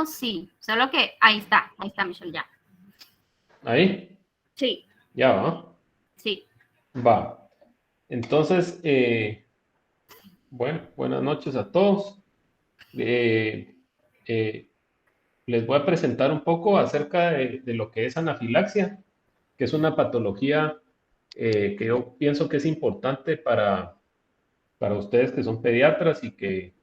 Sí, solo que ahí está, Michelle, ya. Ahí, Sí, ya va. sí. Va. Entonces, bueno, buenas noches a todos. Eh, eh, Les voy a presentar un poco acerca de lo que es anafilaxia, que es una patología que yo pienso que es importante para ustedes que son pediatras y que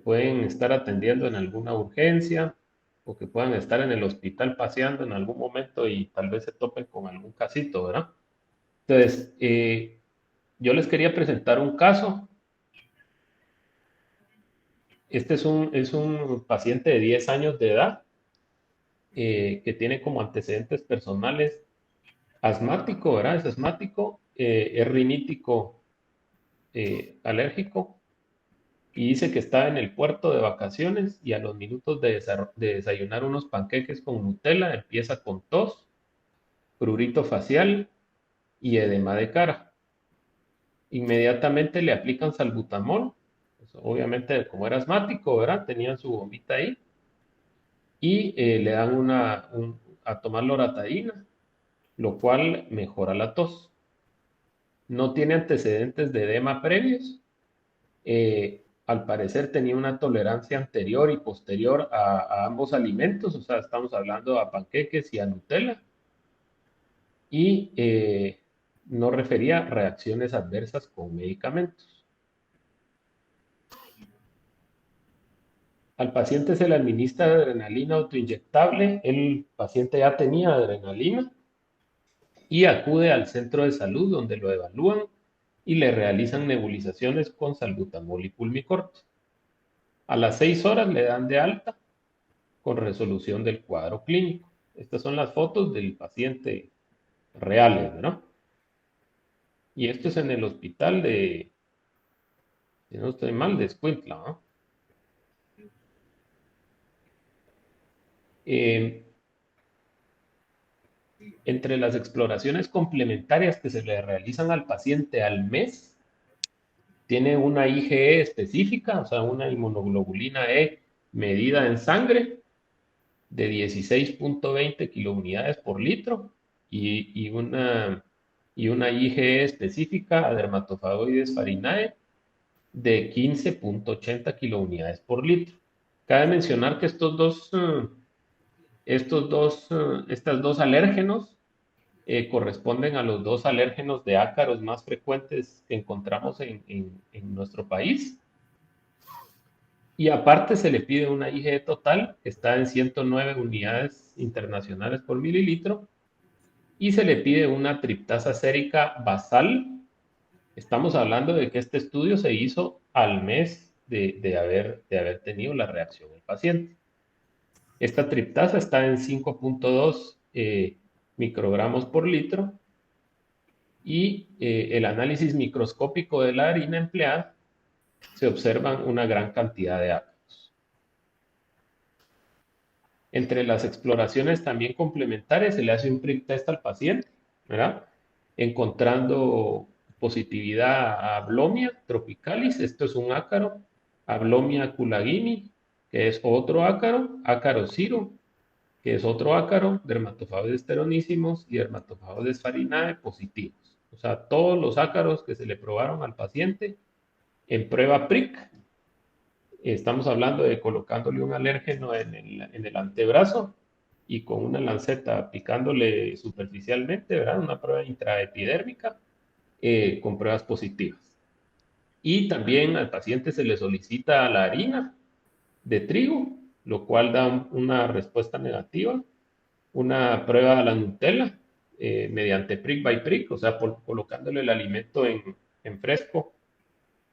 pueden estar atendiendo en alguna urgencia o que puedan estar en el hospital paseando en algún momento y tal vez se topen con algún casito, ¿verdad? Entonces, yo les quería presentar un caso. Este es un paciente de 10 años de edad que tiene como antecedentes personales asmático, ¿verdad? Es asmático, es rinítico alérgico y dice que está en el puerto de vacaciones y a los minutos de desayunar unos panqueques con Nutella empieza con tos, prurito facial y edema de cara. Inmediatamente le aplican salbutamol, pues, obviamente como era asmático, ¿verdad? Tenían su bombita ahí y le dan a tomar loratadina, lo cual mejora la tos. No tiene antecedentes de edema previos. Al parecer tenía una tolerancia anterior y posterior a ambos alimentos, o sea, estamos hablando a panqueques y a Nutella, y no refería reacciones adversas con medicamentos. Al paciente se le administra adrenalina autoinyectable, el paciente ya tenía adrenalina y acude al centro de salud donde lo evalúan y le realizan nebulizaciones con salbutamol y pulmicort. A las 6 horas le dan de alta con resolución del cuadro clínico. Estas son las fotos del paciente reales, ¿no? Y esto es en el hospital si no estoy mal, de Escuintla, ¿no? Eh, Entre las exploraciones complementarias que se le realizan al paciente al mes, tiene una IgE específica, o sea, una inmunoglobulina E medida en sangre de 16.20 kilounidades por litro y una IgE específica a dermatofagoides farinae de 15.80 kilounidades por litro. Cabe mencionar que estas dos alérgenos corresponden a los dos alérgenos de ácaros más frecuentes que encontramos en nuestro país. Y aparte se le pide una IgE total, que está en 109 unidades internacionales por mililitro, y se le pide una triptasa sérica basal. Estamos hablando de que este estudio se hizo al mes de haber tenido la reacción del paciente. Esta triptasa está en 5.2 microgramos por litro y el análisis microscópico de la harina empleada se observan una gran cantidad de ácaros. Entre las exploraciones también complementarias se le hace un prick test al paciente, ¿verdad? Encontrando positividad a Ablomia tropicalis, esto es un ácaro, Ablomia culagini, que es otro ácaro, ácaro ciro, que es otro ácaro, dermatofagoides teronísimos y dermatofagoides farinae positivos. O sea, todos los ácaros que se le probaron al paciente en prueba PRIC, estamos hablando de colocándole un alérgeno en el antebrazo y con una lanceta picándole superficialmente, ¿verdad? Una prueba intraepidérmica con pruebas positivas. Y también al paciente se le solicita la harina de trigo, lo cual da una respuesta negativa, una prueba a la Nutella mediante prick by prick, o sea, colocándole el alimento en fresco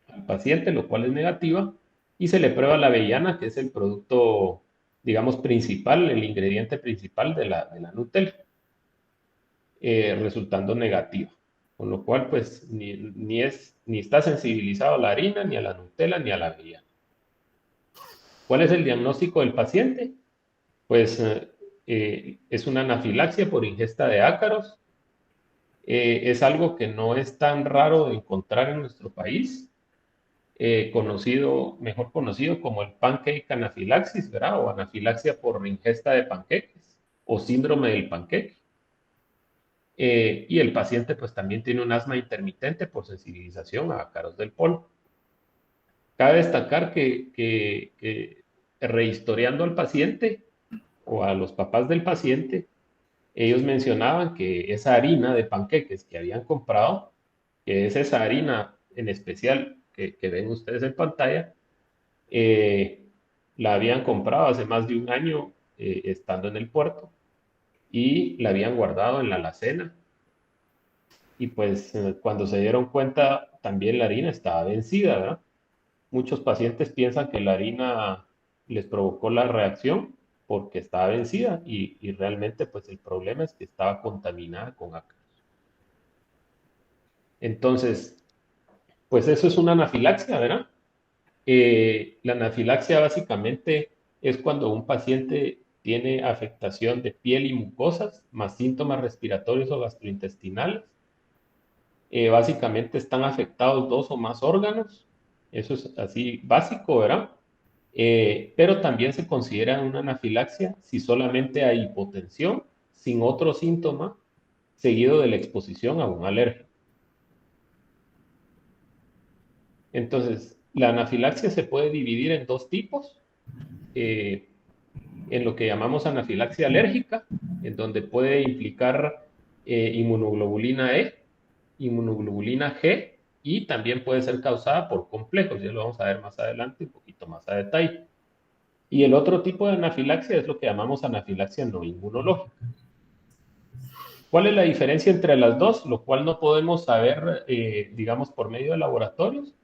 al paciente, lo cual es negativa, y se le prueba la avellana, que es el producto, digamos, principal, el ingrediente principal de la Nutella, resultando negativa. Con lo cual, pues, ni está sensibilizado a la harina, ni a la Nutella, ni a la avellana. ¿Cuál es el diagnóstico del paciente? Pues es una anafilaxia por ingesta de ácaros. Es algo que no es tan raro de encontrar en nuestro país. mejor conocido como el pancake anafilaxis, ¿verdad? O anafilaxia por ingesta de panqueques, o síndrome del panqueque. Y el paciente pues también tiene un asma intermitente por sensibilización a ácaros del polvo. Cabe destacar que rehistoriando al paciente o a los papás del paciente, ellos mencionaban que esa harina de panqueques que habían comprado, que es esa harina en especial que ven ustedes en pantalla, eh, la habían comprado hace más de un año estando en el puerto y la habían guardado en la alacena. Y pues cuando se dieron cuenta, también la harina estaba vencida, ¿verdad? Muchos pacientes piensan que la harina les provocó la reacción porque estaba vencida y realmente pues el problema es que estaba contaminada con ácaros. Entonces, pues eso es una anafilaxia, ¿verdad? La anafilaxia básicamente es cuando un paciente tiene afectación de piel y mucosas, más síntomas respiratorios o gastrointestinales. Básicamente están afectados dos o más órganos, eso es así básico, ¿verdad? Pero también se considera una anafilaxia si solamente hay hipotensión sin otro síntoma seguido de la exposición a un alérgeno. Entonces, la anafilaxia se puede dividir en dos tipos, eh, en lo que llamamos anafilaxia alérgica, en donde puede implicar inmunoglobulina E, inmunoglobulina G, y también puede ser causada por complejos, ya lo vamos a ver más adelante un poquito más a detalle. Y el otro tipo de anafilaxia es lo que llamamos anafilaxia no inmunológica. ¿Cuál es la diferencia entre las dos? Lo cual no podemos saber, digamos, por medio de laboratorios.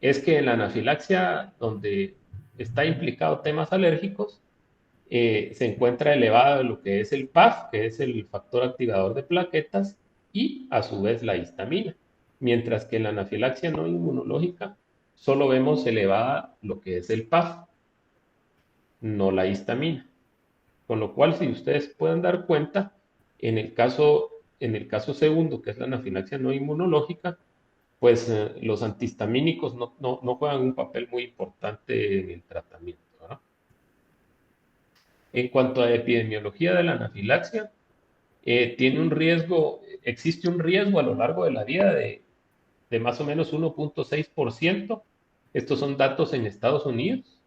Es que en la anafilaxia, donde está implicado temas alérgicos, se encuentra elevado lo que es el PAF, que es el factor activador de plaquetas, y a su vez la histamina. Mientras que en la anafilaxia no inmunológica solo vemos elevada lo que es el PAF, no la histamina. Con lo cual, si ustedes pueden dar cuenta, en el caso segundo, que es la anafilaxia no inmunológica, pues los antihistamínicos no juegan un papel muy importante en el tratamiento, ¿verdad? En cuanto a epidemiología de la anafilaxia, existe un riesgo a lo largo de la vida de más o menos 1.6%. Estos son datos en Estados Unidos.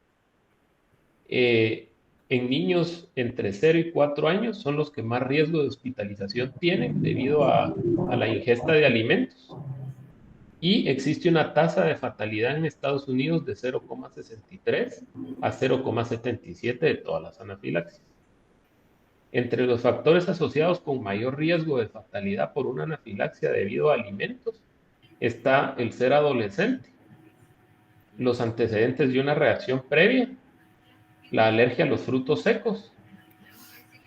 En niños entre 0 y 4 años son los que más riesgo de hospitalización tienen debido a la ingesta de alimentos. Y existe una tasa de fatalidad en Estados Unidos de 0,63 a 0,77 de todas las anafilaxis. Entre los factores asociados con mayor riesgo de fatalidad por una anafilaxia debido a alimentos está el ser adolescente, los antecedentes de una reacción previa, la alergia a los frutos secos,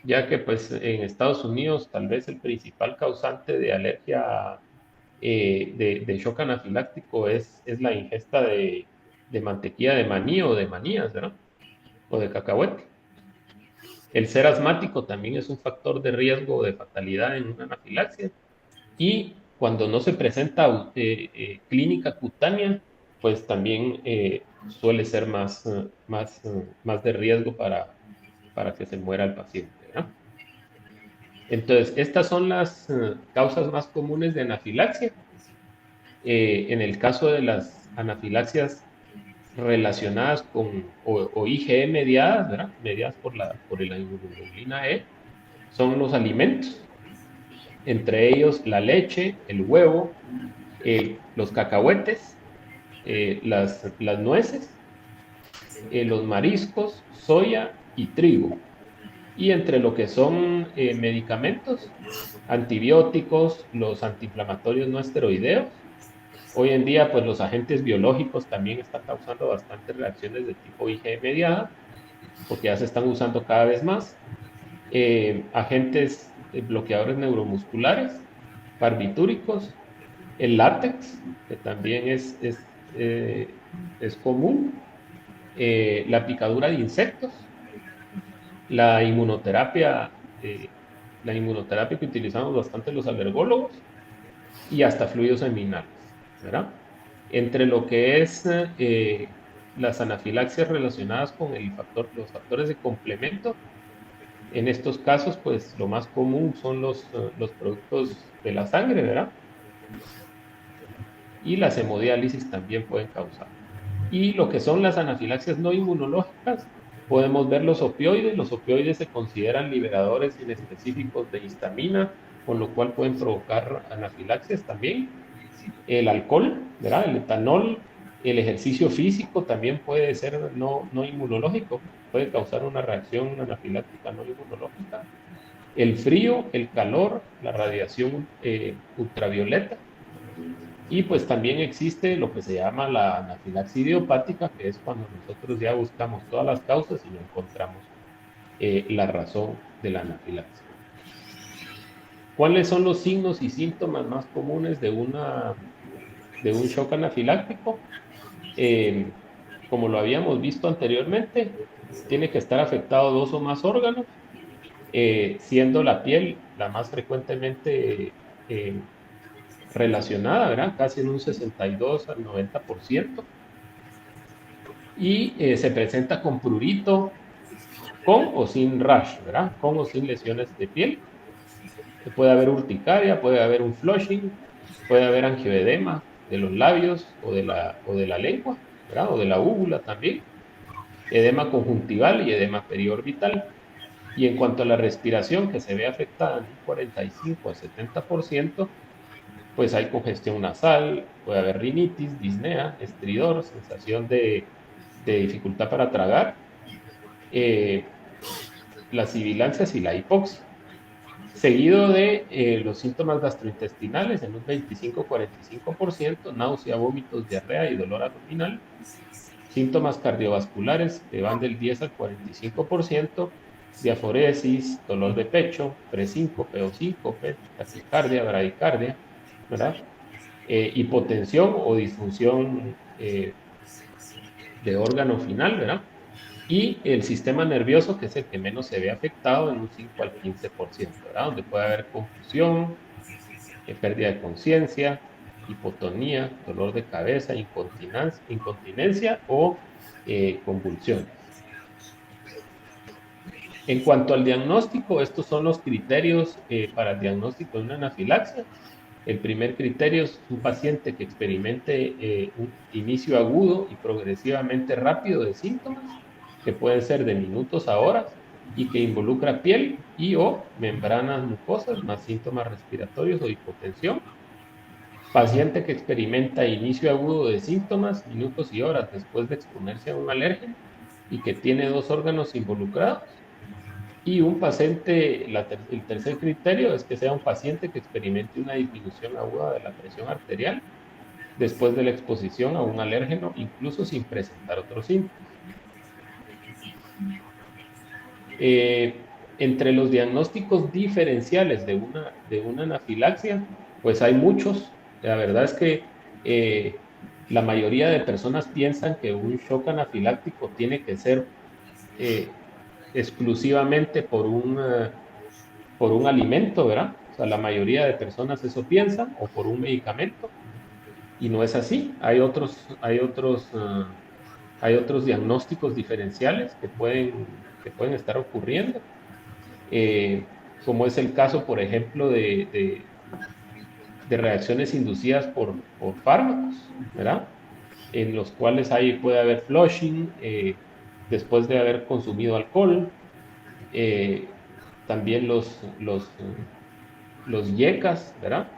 ya que pues en Estados Unidos tal vez el principal causante de alergia de shock anafiláctico es la ingesta de mantequilla de maní o de manías, ¿verdad? O de cacahuete. El ser asmático también es un factor de riesgo de fatalidad en una anafilaxia. Y cuando no se presenta clínica cutánea, pues también suele ser más de riesgo para que se muera el paciente, ¿verdad? Entonces, estas son las causas más comunes de anafilaxia. En el caso de las anafilaxias relacionadas o IgE mediadas, ¿verdad? Mediadas por la inmunoglobulina E, son los alimentos, entre ellos la leche, el huevo, los cacahuetes, las nueces, los mariscos, soya y trigo. Y entre lo que son medicamentos, antibióticos, los antiinflamatorios no esteroideos. Hoy en día, pues los agentes biológicos también están causando bastantes reacciones de tipo IgE mediada, porque ya se están usando cada vez más. Agentes bloqueadores neuromusculares, barbitúricos, el látex, que también es común, la picadura de insectos, la inmunoterapia, la inmunoterapia que utilizamos bastante los alergólogos y hasta fluidos seminales, ¿verdad? Entre lo que es las anafilaxias relacionadas con los factores de complemento, en estos casos, pues lo más común son los productos de la sangre, ¿verdad? Y las hemodiálisis también pueden causar. Y lo que son las anafilaxias no inmunológicas, podemos ver los opioides. Los opioides se consideran liberadores inespecíficos de histamina, con lo cual pueden provocar anafilaxias también. El alcohol, ¿verdad? El etanol, el ejercicio físico también puede ser no inmunológico, puede causar una reacción anafiláctica no inmunológica. El frío, el calor, la radiación ultravioleta. Y pues también existe lo que se llama la anafilaxis idiopática, que es cuando nosotros ya buscamos todas las causas y no encontramos la razón de la anafilaxia. ¿Cuáles son los signos y síntomas más comunes de un shock anafiláctico? Como lo habíamos visto anteriormente, tiene que estar afectado 2 o más órganos, siendo la piel la más frecuentemente relacionada, ¿verdad? Casi en un 62 al 90%. Y se presenta con prurito, con o sin rash, ¿verdad? Con o sin lesiones de piel. Puede haber urticaria, puede haber un flushing, puede haber angioedema de los labios o de la lengua, ¿verdad? O de la úvula también. Edema conjuntival y edema periorbital. Y en cuanto a la respiración, que se ve afectada en un 45 a 70%, pues hay congestión nasal, puede haber rinitis, disnea, estridor, sensación de dificultad para tragar, las sibilancias y la hipoxia. Seguido de los síntomas gastrointestinales en un 25-45%, náusea, vómitos, diarrea y dolor abdominal. Síntomas cardiovasculares que van del 10 al 45%, diaforesis, dolor de pecho, presíncope o síncope, taquicardia, bradicardia, ¿verdad? Hipotensión o disfunción de órgano final, ¿verdad? Y el sistema nervioso, que es el que menos se ve afectado, en un 5 al 15%, ¿verdad? Donde puede haber confusión, pérdida de conciencia, hipotonía, dolor de cabeza, incontinencia o convulsiones. En cuanto al diagnóstico, estos son los criterios para el diagnóstico de una anafilaxia. El primer criterio es un paciente que experimente un inicio agudo y progresivamente rápido de síntomas, que pueden ser de minutos a horas, y que involucra piel y o membranas mucosas, más síntomas respiratorios o hipotensión. Paciente que experimenta inicio agudo de síntomas, minutos y horas después de exponerse a un alérgeno y que tiene 2 órganos involucrados. Y un paciente, el tercer criterio es que sea un paciente que experimente una disminución aguda de la presión arterial después de la exposición a un alérgeno, incluso sin presentar otros síntomas. Entre los diagnósticos diferenciales de una anafilaxia, pues hay muchos. La verdad es que la mayoría de personas piensan que un shock anafiláctico tiene que ser exclusivamente por un alimento, ¿verdad? O sea, la mayoría de personas eso piensan, o por un medicamento, y no es así. Hay otros diagnósticos diferenciales que pueden estar ocurriendo, como es el caso, por ejemplo, de reacciones inducidas por fármacos, ¿verdad? En los cuales puede haber flushing después de haber consumido alcohol, también los yecas, ¿verdad?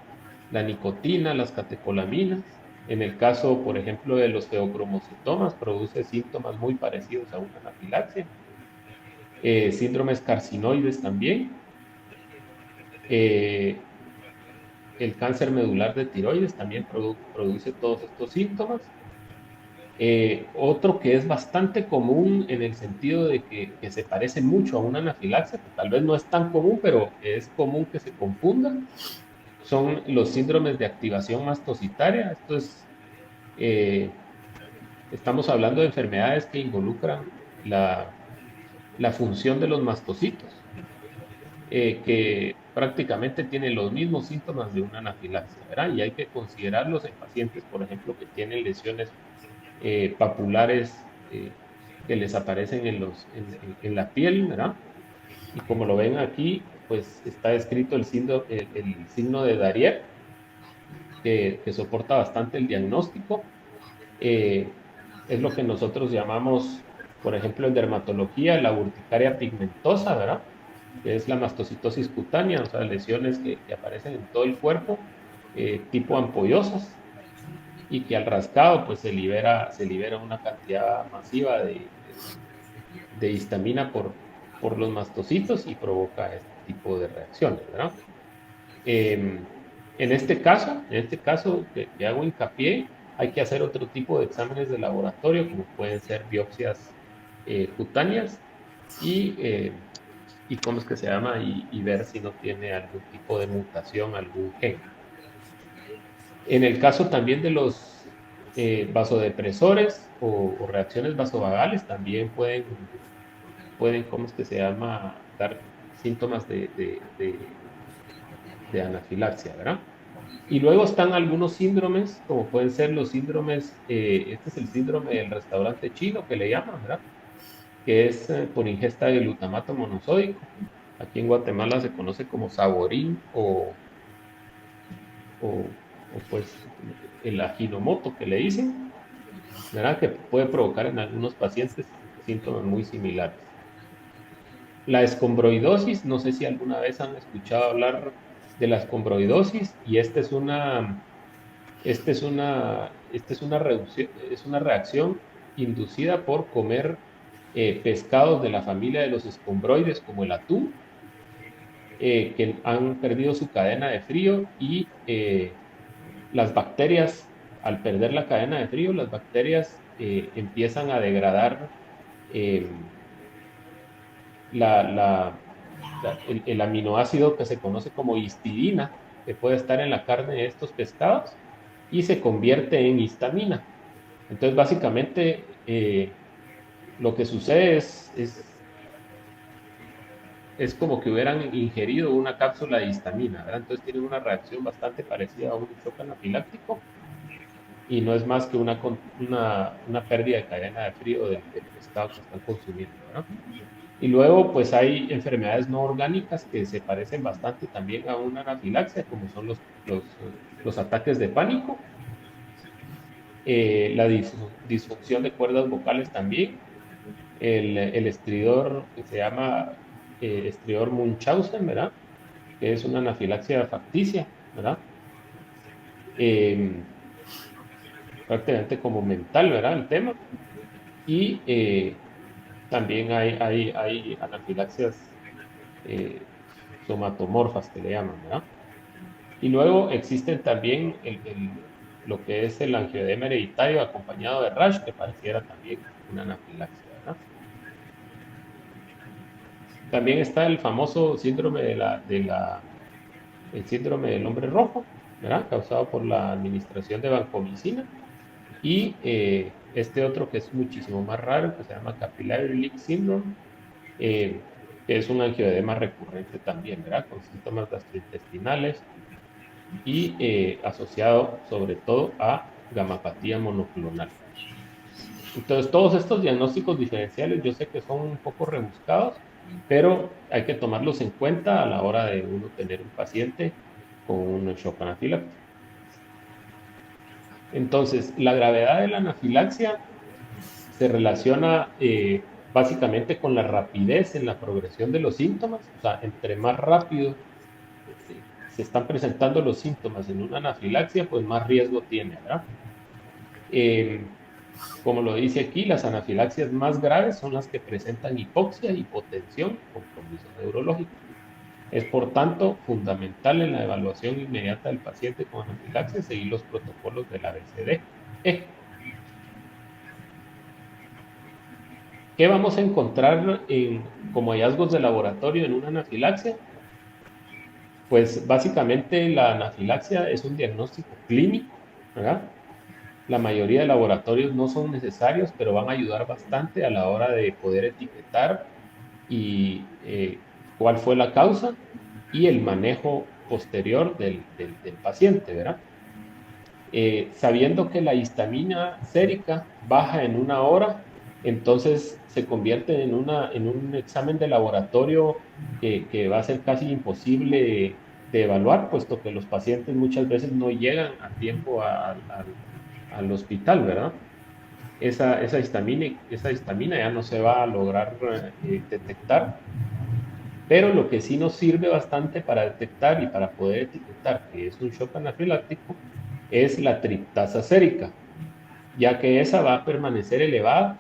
La nicotina, las catecolaminas. En el caso, por ejemplo, de los feocromocitomas, produce síntomas muy parecidos a una anafilaxia. Síndromes carcinoides también. El cáncer medular de tiroides también produce todos estos síntomas. Otro que es bastante común en el sentido de que se parece mucho a una anafilaxia, que tal vez no es tan común, pero es común que se confunda, son los síndromes de activación mastocitaria. Estamos hablando de enfermedades que involucran la función de los mastocitos. que prácticamente tiene los mismos síntomas de una anafilaxia, ¿verdad? Y hay que considerarlos en pacientes, por ejemplo, que tienen lesiones papulares que les aparecen en la piel, ¿verdad? Y como lo ven aquí, pues está descrito el signo de Darrier, que soporta bastante el diagnóstico. Es lo que nosotros llamamos, por ejemplo, en dermatología, la urticaria pigmentosa, ¿verdad? Que es la mastocitosis cutánea, o sea, lesiones que aparecen en todo el cuerpo, tipo ampollosas, y que al rascado pues se libera una cantidad masiva de histamina por los mastocitos y provoca este tipo de reacciones, ¿verdad? Eh, en este caso que hago hincapié, hay que hacer otro tipo de exámenes de laboratorio, como pueden ser biopsias cutáneas y cómo es que se llama, y ver si no tiene algún tipo de mutación, algún gen. En el caso también de los vasodepresores o reacciones vasovagales, también pueden, ¿cómo es que se llama?, dar síntomas de anafilaxia, ¿verdad? Y luego están algunos síndromes, como pueden ser los síndromes, este es el síndrome del restaurante chino que le llaman, ¿verdad? Que es por ingesta de glutamato monosódico. Aquí en Guatemala se conoce como saborín o, pues el aginomoto que le dicen, ¿verdad? Que puede provocar en algunos pacientes síntomas muy similares. La escombroidosis, no sé si alguna vez han escuchado hablar de la escombroidosis, y es una reacción inducida por comer pescados de la familia de los escombroides, como el atún, que han perdido su cadena de frío y las bacterias, al perder la cadena de frío, las bacterias empiezan a degradar eh, la, la, el aminoácido que se conoce como histidina, que puede estar en la carne de estos pescados, y se convierte en histamina. Entonces, básicamente, lo que sucede es como que hubieran ingerido una cápsula de histamina, ¿verdad? Entonces tienen una reacción bastante parecida a un shock anafiláctico, y no es más que una pérdida de cadena de frío del pescado que están consumiendo, ¿verdad? Y luego, pues hay enfermedades no orgánicas que se parecen bastante también a una anafilaxia, como son los ataques de pánico, la disfunción de cuerdas vocales también, el estridor que se llama estridor Munchausen, ¿verdad? Que es una anafilaxia facticia, ¿verdad? Eh, Prácticamente como mental, ¿verdad? El tema. Y también hay anafilaxias eh, somatomorfas que le llaman, ¿verdad? Y luego existen también lo que es el angioedema hereditario acompañado de rash, que pareciera también una anafilaxia, ¿verdad? También está el famoso síndrome el síndrome del hombre rojo, ¿verdad? Causado por la administración de vancomicina. Y este otro que es muchísimo más raro, que se llama Capillary Leak Syndrome, que es un angioedema recurrente también, ¿verdad? Con síntomas gastrointestinales y asociado sobre todo a gamapatía monoclonal. Entonces, todos estos diagnósticos diferenciales yo sé que son un poco rebuscados, pero hay que tomarlos en cuenta a la hora de uno tener un paciente con un shock anafiláctico. Entonces, la gravedad de la anafilaxia se relaciona básicamente con la rapidez en la progresión de los síntomas. O sea, entre más rápido se están presentando los síntomas en una anafilaxia, pues más riesgo tiene, ¿verdad? Eh, Como lo dice aquí, las anafilaxias más graves son las que presentan hipoxia, hipotensión, compromiso neurológico. Es, por tanto, fundamental en la evaluación inmediata del paciente con anafilaxia seguir los protocolos del ABCD. ¿Qué vamos a encontrar como hallazgos de laboratorio en una anafilaxia? Pues básicamente la anafilaxia es un diagnóstico clínico, ¿verdad? La mayoría de laboratorios no son necesarios, pero van a ayudar bastante a la hora de poder etiquetar y cuál fue la causa y el manejo posterior del paciente, ¿verdad? Sabiendo que la histamina sérica baja en 1 hora, entonces se convierte en un examen de laboratorio que va a ser casi imposible de evaluar, puesto que los pacientes muchas veces no llegan a tiempo al hospital, ¿verdad? Esa histamina ya no se va a lograr detectar, pero lo que sí nos sirve bastante para detectar y para poder etiquetar que es un shock anafiláctico es la triptasa sérica, ya que esa va a permanecer elevada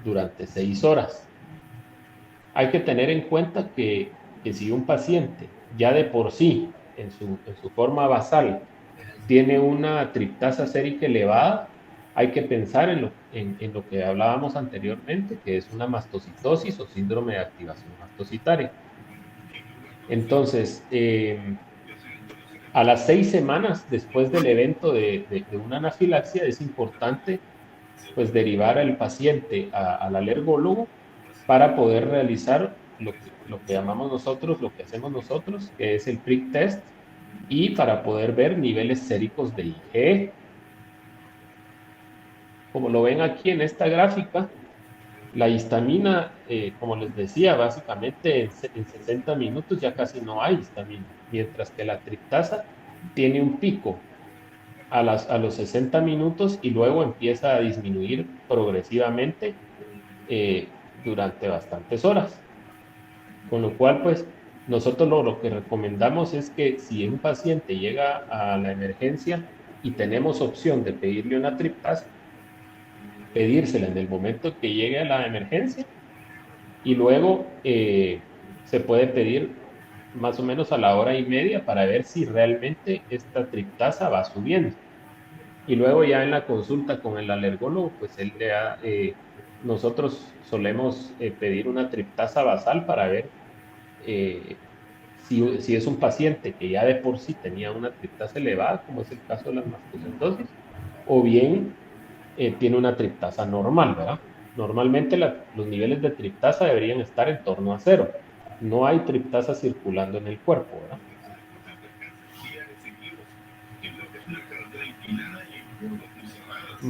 durante 6 horas. Hay que tener en cuenta que si un paciente ya de por sí, en su forma basal, tiene una triptasa sérica elevada, hay que pensar en lo que hablábamos anteriormente, que es una mastocitosis o síndrome de activación mastocitaria. Entonces, a las 6 semanas después del evento de una anafilaxia es importante pues derivar al paciente al alergólogo para poder realizar lo que llamamos nosotros, lo que hacemos nosotros, que es el prick test, y para poder ver niveles séricos de IgE. Como lo ven aquí en esta gráfica, la histamina, como les decía, básicamente en 60 minutos ya casi no hay histamina, mientras que la triptasa tiene un pico a los 60 minutos y luego empieza a disminuir progresivamente durante bastantes horas. Con lo cual, pues, nosotros lo que recomendamos es que si un paciente llega a la emergencia y tenemos opción de pedirle una triptasa, pedírsela en el momento que llegue a la emergencia y luego se puede pedir más o menos a la hora y media para ver si realmente esta triptasa va subiendo. Y luego ya en la consulta con el alergólogo, pues nosotros solemos pedir una triptasa basal para ver si es un paciente que ya de por sí tenía una triptasa elevada, como es el caso de las mastocitosis, o bien tiene una triptasa normal, ¿verdad? Normalmente los niveles de triptasa deberían estar en torno a 0. No hay triptasa circulando en el cuerpo, ¿verdad?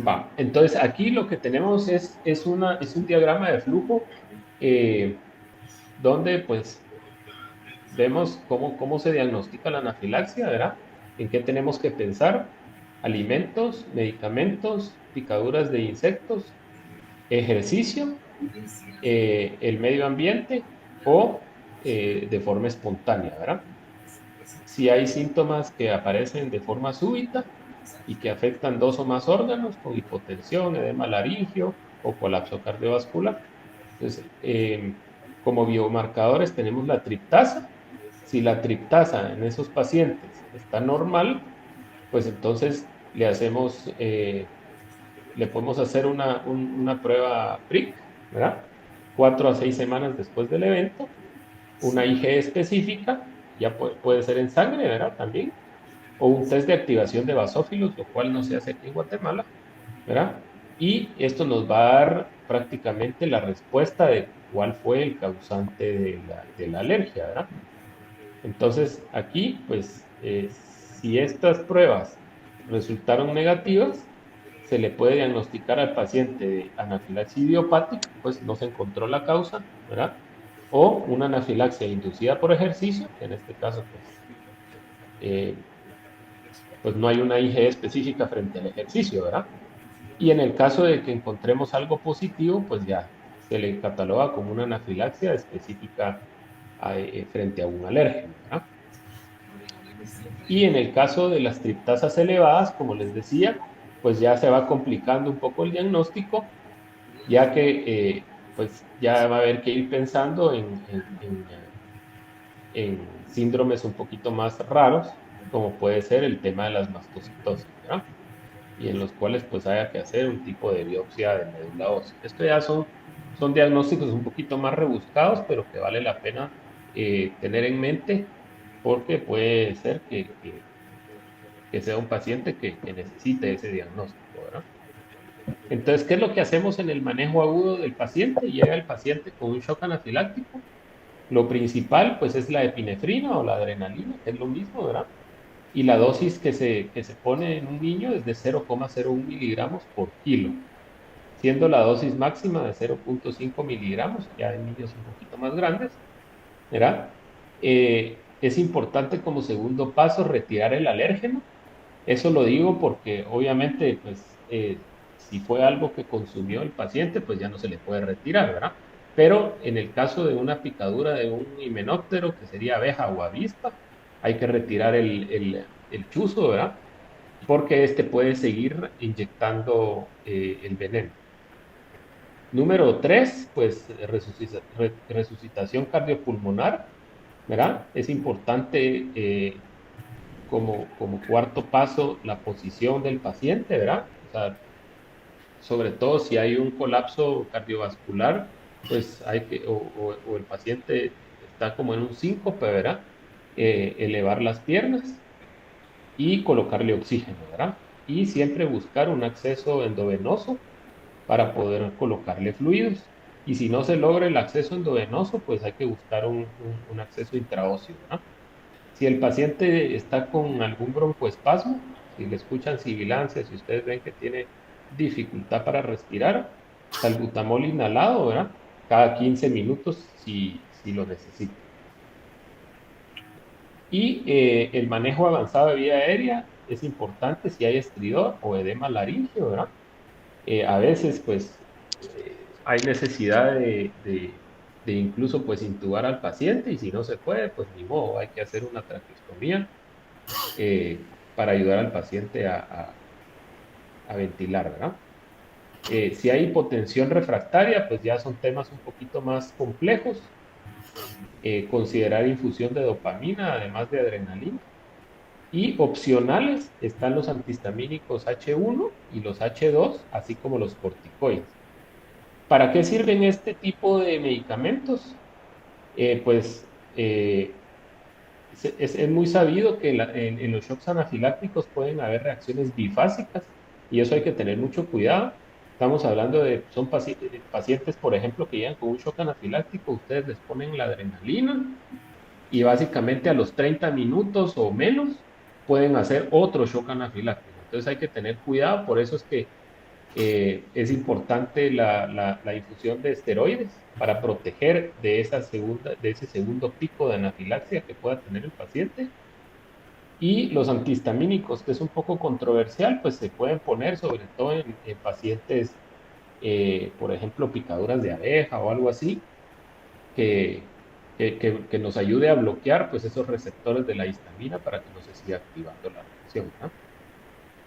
Va, entonces aquí lo que tenemos es un diagrama de flujo eh, donde pues vemos cómo se diagnostica la anafilaxia, ¿verdad? En qué tenemos que pensar: alimentos, medicamentos, picaduras de insectos, ejercicio, el medio ambiente o de forma espontánea, ¿verdad? Si hay síntomas que aparecen de forma súbita y que afectan 2 o más órganos, con hipotensión, edema laringio o colapso cardiovascular. Entonces, como biomarcadores tenemos la triptasa. Si la triptasa en esos pacientes está normal, pues entonces le podemos hacer una prueba PRIC, ¿verdad? 4 a 6 semanas después del evento, una IgE específica, ya puede ser en sangre, ¿verdad? También, o un test de activación de basófilos, lo cual no se hace aquí en Guatemala, ¿verdad? Y esto nos va a dar prácticamente la respuesta de cuál fue el causante de la alergia, ¿verdad? Entonces, aquí, pues, si estas pruebas resultaron negativas, se le puede diagnosticar al paciente de anafilaxia idiopática, pues no se encontró la causa, ¿verdad? O una anafilaxia inducida por ejercicio, que en este caso, eh, pues no hay una IgE específica frente al ejercicio, ¿verdad? Y en el caso de que encontremos algo positivo, pues ya se le cataloga como una anafilaxia específica frente a un alérgeno, ¿verdad? Y en el caso de las triptasas elevadas, como les decía, pues ya se va complicando un poco el diagnóstico, ya que pues ya va a haber que ir pensando en síndromes un poquito más raros, como puede ser el tema de las mastocitosis, ¿verdad? Y en los cuales pues haya que hacer un tipo de biopsia de médula ósea. Esto ya son diagnósticos un poquito más rebuscados, pero que vale la pena tener en mente, porque puede ser que sea un paciente que necesite ese diagnóstico, ¿verdad? Entonces, ¿qué es lo que hacemos en el manejo agudo del paciente? Llega el paciente con un shock anafiláctico Lo principal, pues, es la epinefrina o la adrenalina, que es lo mismo, ¿verdad? Y la dosis que se pone en un niño es de 0,01 miligramos por kilo, siendo la dosis máxima de 0,5 miligramos, ya en niños un poquito más grandes, ¿verdad? Es importante como segundo paso retirar el alérgeno. Eso lo digo porque obviamente, pues, si fue algo que consumió el paciente, pues ya no se le puede retirar, ¿verdad? Pero en el caso de una picadura de un himenóptero, que sería abeja o avispa, hay que retirar el chuzo, ¿verdad? Porque este puede seguir inyectando el veneno. Número 3, pues resucitación cardiopulmonar, ¿verdad? Es importante como cuarto paso la posición del paciente, ¿verdad? O sea, sobre todo si hay un colapso cardiovascular, pues hay que, o el paciente está como en un síncope, ¿verdad? Elevar las piernas y colocarle oxígeno, ¿verdad? Y siempre buscar un acceso endovenoso para poder colocarle fluidos. Y si no se logra el acceso endovenoso, pues hay que buscar un acceso intraóseo, ¿verdad? Si el paciente está con algún broncoespasmo, si le escuchan sibilancias, si ustedes ven que tiene dificultad para respirar, salbutamol inhalado, ¿verdad? Cada 15 minutos si lo necesita. Y el manejo avanzado de vía aérea es importante si hay estridor o edema laríngeo, ¿verdad? A veces, pues, hay necesidad de incluso, pues, intubar al paciente y si no se puede, pues, ni modo, hay que hacer una traqueostomía eh, para ayudar al paciente a ventilar, ¿verdad? Si hay hipotensión refractaria, pues ya son temas un poquito más complejos. Considerar infusión de dopamina, además de adrenalina. Y opcionales están los antihistamínicos H1 y los H2, así como los corticoides. ¿Para qué sirven este tipo de medicamentos? Pues es muy sabido que en los shocks anafilácticos pueden haber reacciones bifásicas y eso hay que tener mucho cuidado. Estamos hablando son pacientes, por ejemplo, que llegan con un shock anafiláctico, ustedes les ponen la adrenalina y básicamente a los 30 minutos o menos pueden hacer otro shock anafiláctico. Entonces hay que tener cuidado, por eso es que es importante la infusión de esteroides para proteger de ese segundo pico de anafilaxia que pueda tener el paciente. Y los antihistamínicos, que es un poco controversial, pues se pueden poner sobre todo en pacientes, por ejemplo, picaduras de abeja o algo así, que, que nos ayude a bloquear pues esos receptores de la histamina para que no se siga activando la reacción, ¿no?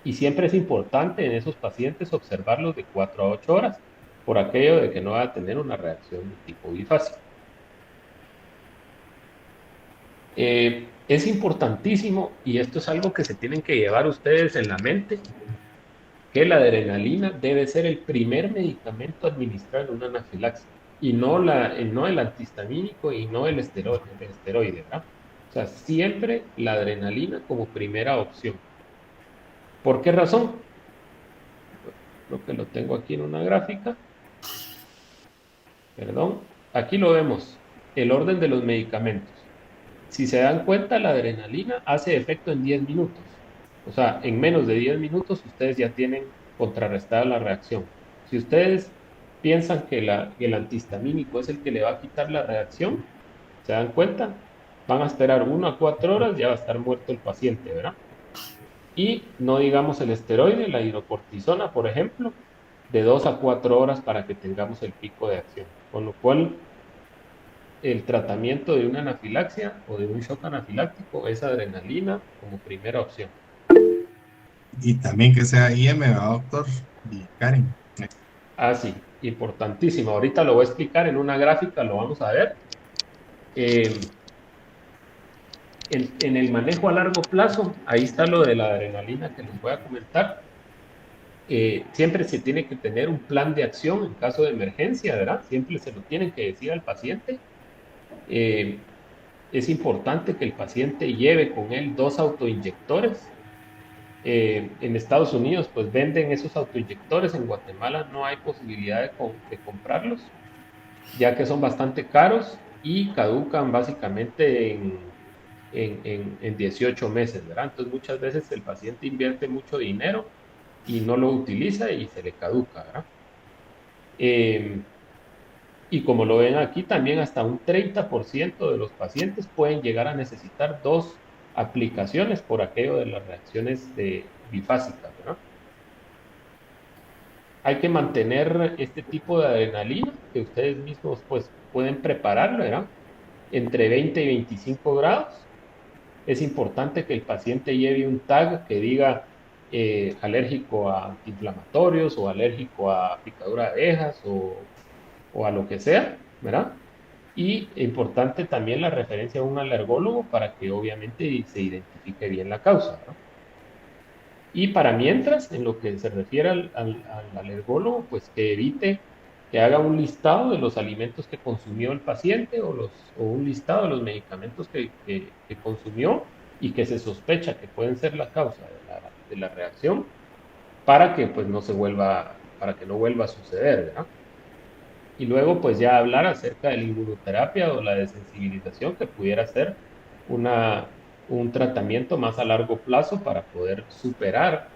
Y siempre es importante en esos pacientes observarlos de 4 a 8 horas, por aquello de que no va a tener una reacción de tipo bifásico. Es importantísimo, y esto es algo que se tienen que llevar ustedes en la mente, que la adrenalina debe ser el primer medicamento administrado en una anafilaxia, y no el antihistamínico y no el esteroide, ¿verdad? O sea, siempre la adrenalina como primera opción. ¿Por qué razón? Creo que lo tengo aquí en una gráfica. Perdón. Aquí lo vemos. El orden de los medicamentos. Si se dan cuenta, la adrenalina hace efecto en 10 minutos. O sea, en menos de 10 minutos ustedes ya tienen contrarrestada la reacción. Si ustedes piensan que el antihistamínico es el que le va a quitar la reacción, ¿se dan cuenta? Van a esperar 1 a 4 horas, ya va a estar muerto el paciente, ¿verdad? Y no digamos el esteroide, la hidrocortisona, por ejemplo, de 2 a 4 horas para que tengamos el pico de acción. Con lo cual, el tratamiento de una anafilaxia o de un shock anafiláctico es adrenalina como primera opción. Y también que sea IM, ¿verdad, doctor? Y Karen. Ah, sí, importantísimo. Ahorita lo voy a explicar en una gráfica, lo vamos a ver. En el manejo a largo plazo, ahí está lo de la adrenalina que les voy a comentar. Siempre se tiene que tener un plan de acción en caso de emergencia, ¿verdad? Siempre se lo tienen que decir al paciente. Es importante que el paciente lleve con él 2 autoinyectores. En Estados Unidos, pues venden esos autoinyectores. En Guatemala no hay posibilidad de comprarlos, ya que son bastante caros. y caducan básicamente en 18 meses, ¿verdad? Entonces muchas veces el paciente invierte mucho dinero y no lo utiliza y se le caduca, ¿verdad? Eh, y como lo ven aquí, también hasta un 30% de los pacientes pueden llegar a necesitar dos aplicaciones por aquello de las reacciones bifásicas, ¿verdad? Hay que mantener este tipo de adrenalina que ustedes mismos pues pueden preparar, ¿verdad? Entre 20 y 25 grados. Es importante que el paciente lleve un tag que diga alérgico a antiinflamatorios o alérgico a picadura de abejas o a lo que sea, ¿verdad? Y importante también la referencia a un alergólogo para que obviamente se identifique bien la causa, ¿no? Y para mientras, en lo que se refiere al alergólogo, pues que evite que haga un listado de los alimentos que consumió el paciente o un listado de los medicamentos que consumió y que se sospecha que pueden ser la causa de la reacción para que pues no se vuelva, para que no vuelva a suceder, ¿verdad? Y luego pues ya hablar acerca de la inmunoterapia o la desensibilización que pudiera ser una, un tratamiento más a largo plazo para poder superar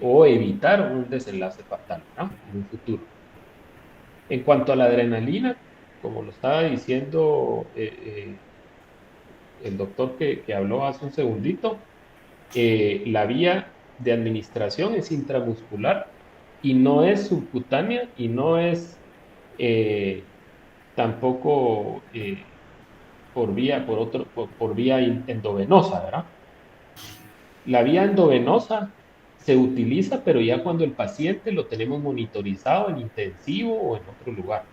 o evitar un desenlace fatal, ¿no? En un futuro. En cuanto a la adrenalina, como lo estaba diciendo el doctor que habló hace un segundito, la vía de administración es intramuscular y no es subcutánea y no es eh, tampoco por vía endovenosa, ¿verdad? La vía endovenosa se utiliza, pero ya cuando el paciente lo tenemos monitorizado en intensivo o en otro lugar,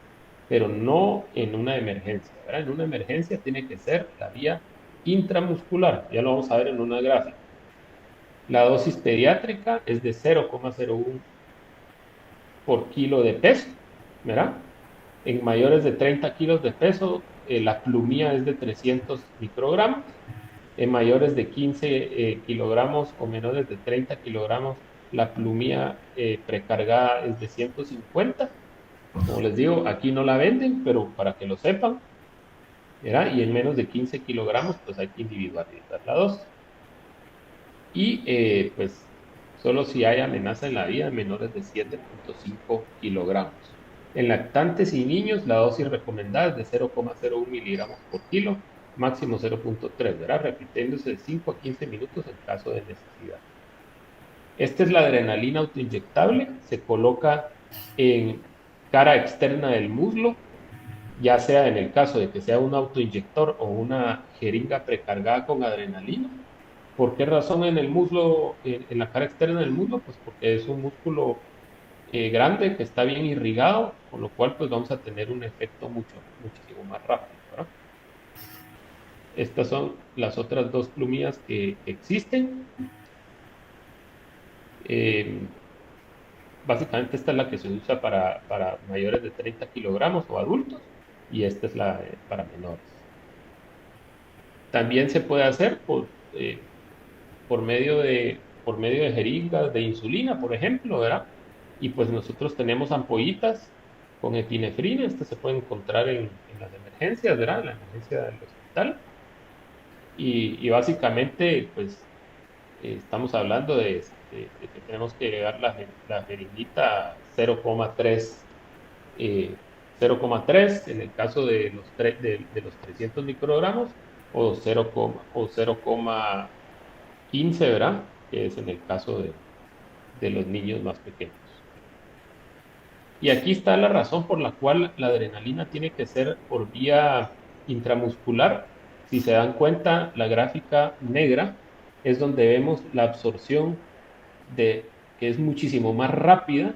pero no en una emergencia, ¿verdad? En una emergencia tiene que ser la vía intramuscular, ya lo vamos a ver en una gráfica. La dosis pediátrica es de 0,01 por kilo de peso, ¿verdad? En mayores de 30 kilos de peso, la plumía es de 300 microgramos. En mayores de 15 kilogramos o menores de 30 kilogramos, la plumía precargada es de 150. Como les digo, aquí no la venden, pero para que lo sepan, ¿verdad? Y en menos de 15 kilogramos, pues hay que individualizar la dosis. Y pues solo si hay amenaza en la vida, menores de 7,5 kilogramos. En lactantes y niños, la dosis recomendada es de 0,01 miligramos por kilo, máximo 0,3, ¿verdad? Repitiéndose de 5 a 15 minutos en caso de necesidad. Esta es la adrenalina autoinyectable, se coloca en cara externa del muslo, ya sea en el caso de que sea un autoinyector o una jeringa precargada con adrenalina. ¿Por qué razón en el muslo, en la cara externa del muslo? Pues porque es un músculo grande que está bien irrigado, con lo cual pues vamos a tener un efecto muchísimo más rápido, ¿verdad? Estas son las otras dos plumillas que existen. Eh, Básicamente esta es la que se usa para mayores de 30 kilogramos o adultos y esta es la para menores. También se puede hacer por por medio de jeringas de insulina, por ejemplo, ¿verdad? Y pues nosotros tenemos ampollitas con epinefrina, estas se pueden encontrar en las emergencias, ¿verdad? En la emergencia del hospital. Y básicamente, pues, estamos hablando de que tenemos que llevar la jeringuita 0,3, eh, 0,3 en el caso de de los 300 microgramos o 0,15, ¿verdad? Que es en el caso de los niños más pequeños. Y aquí está la razón por la cual la adrenalina tiene que ser por vía intramuscular. Si se dan cuenta, la gráfica negra es donde vemos la absorción que es muchísimo más rápida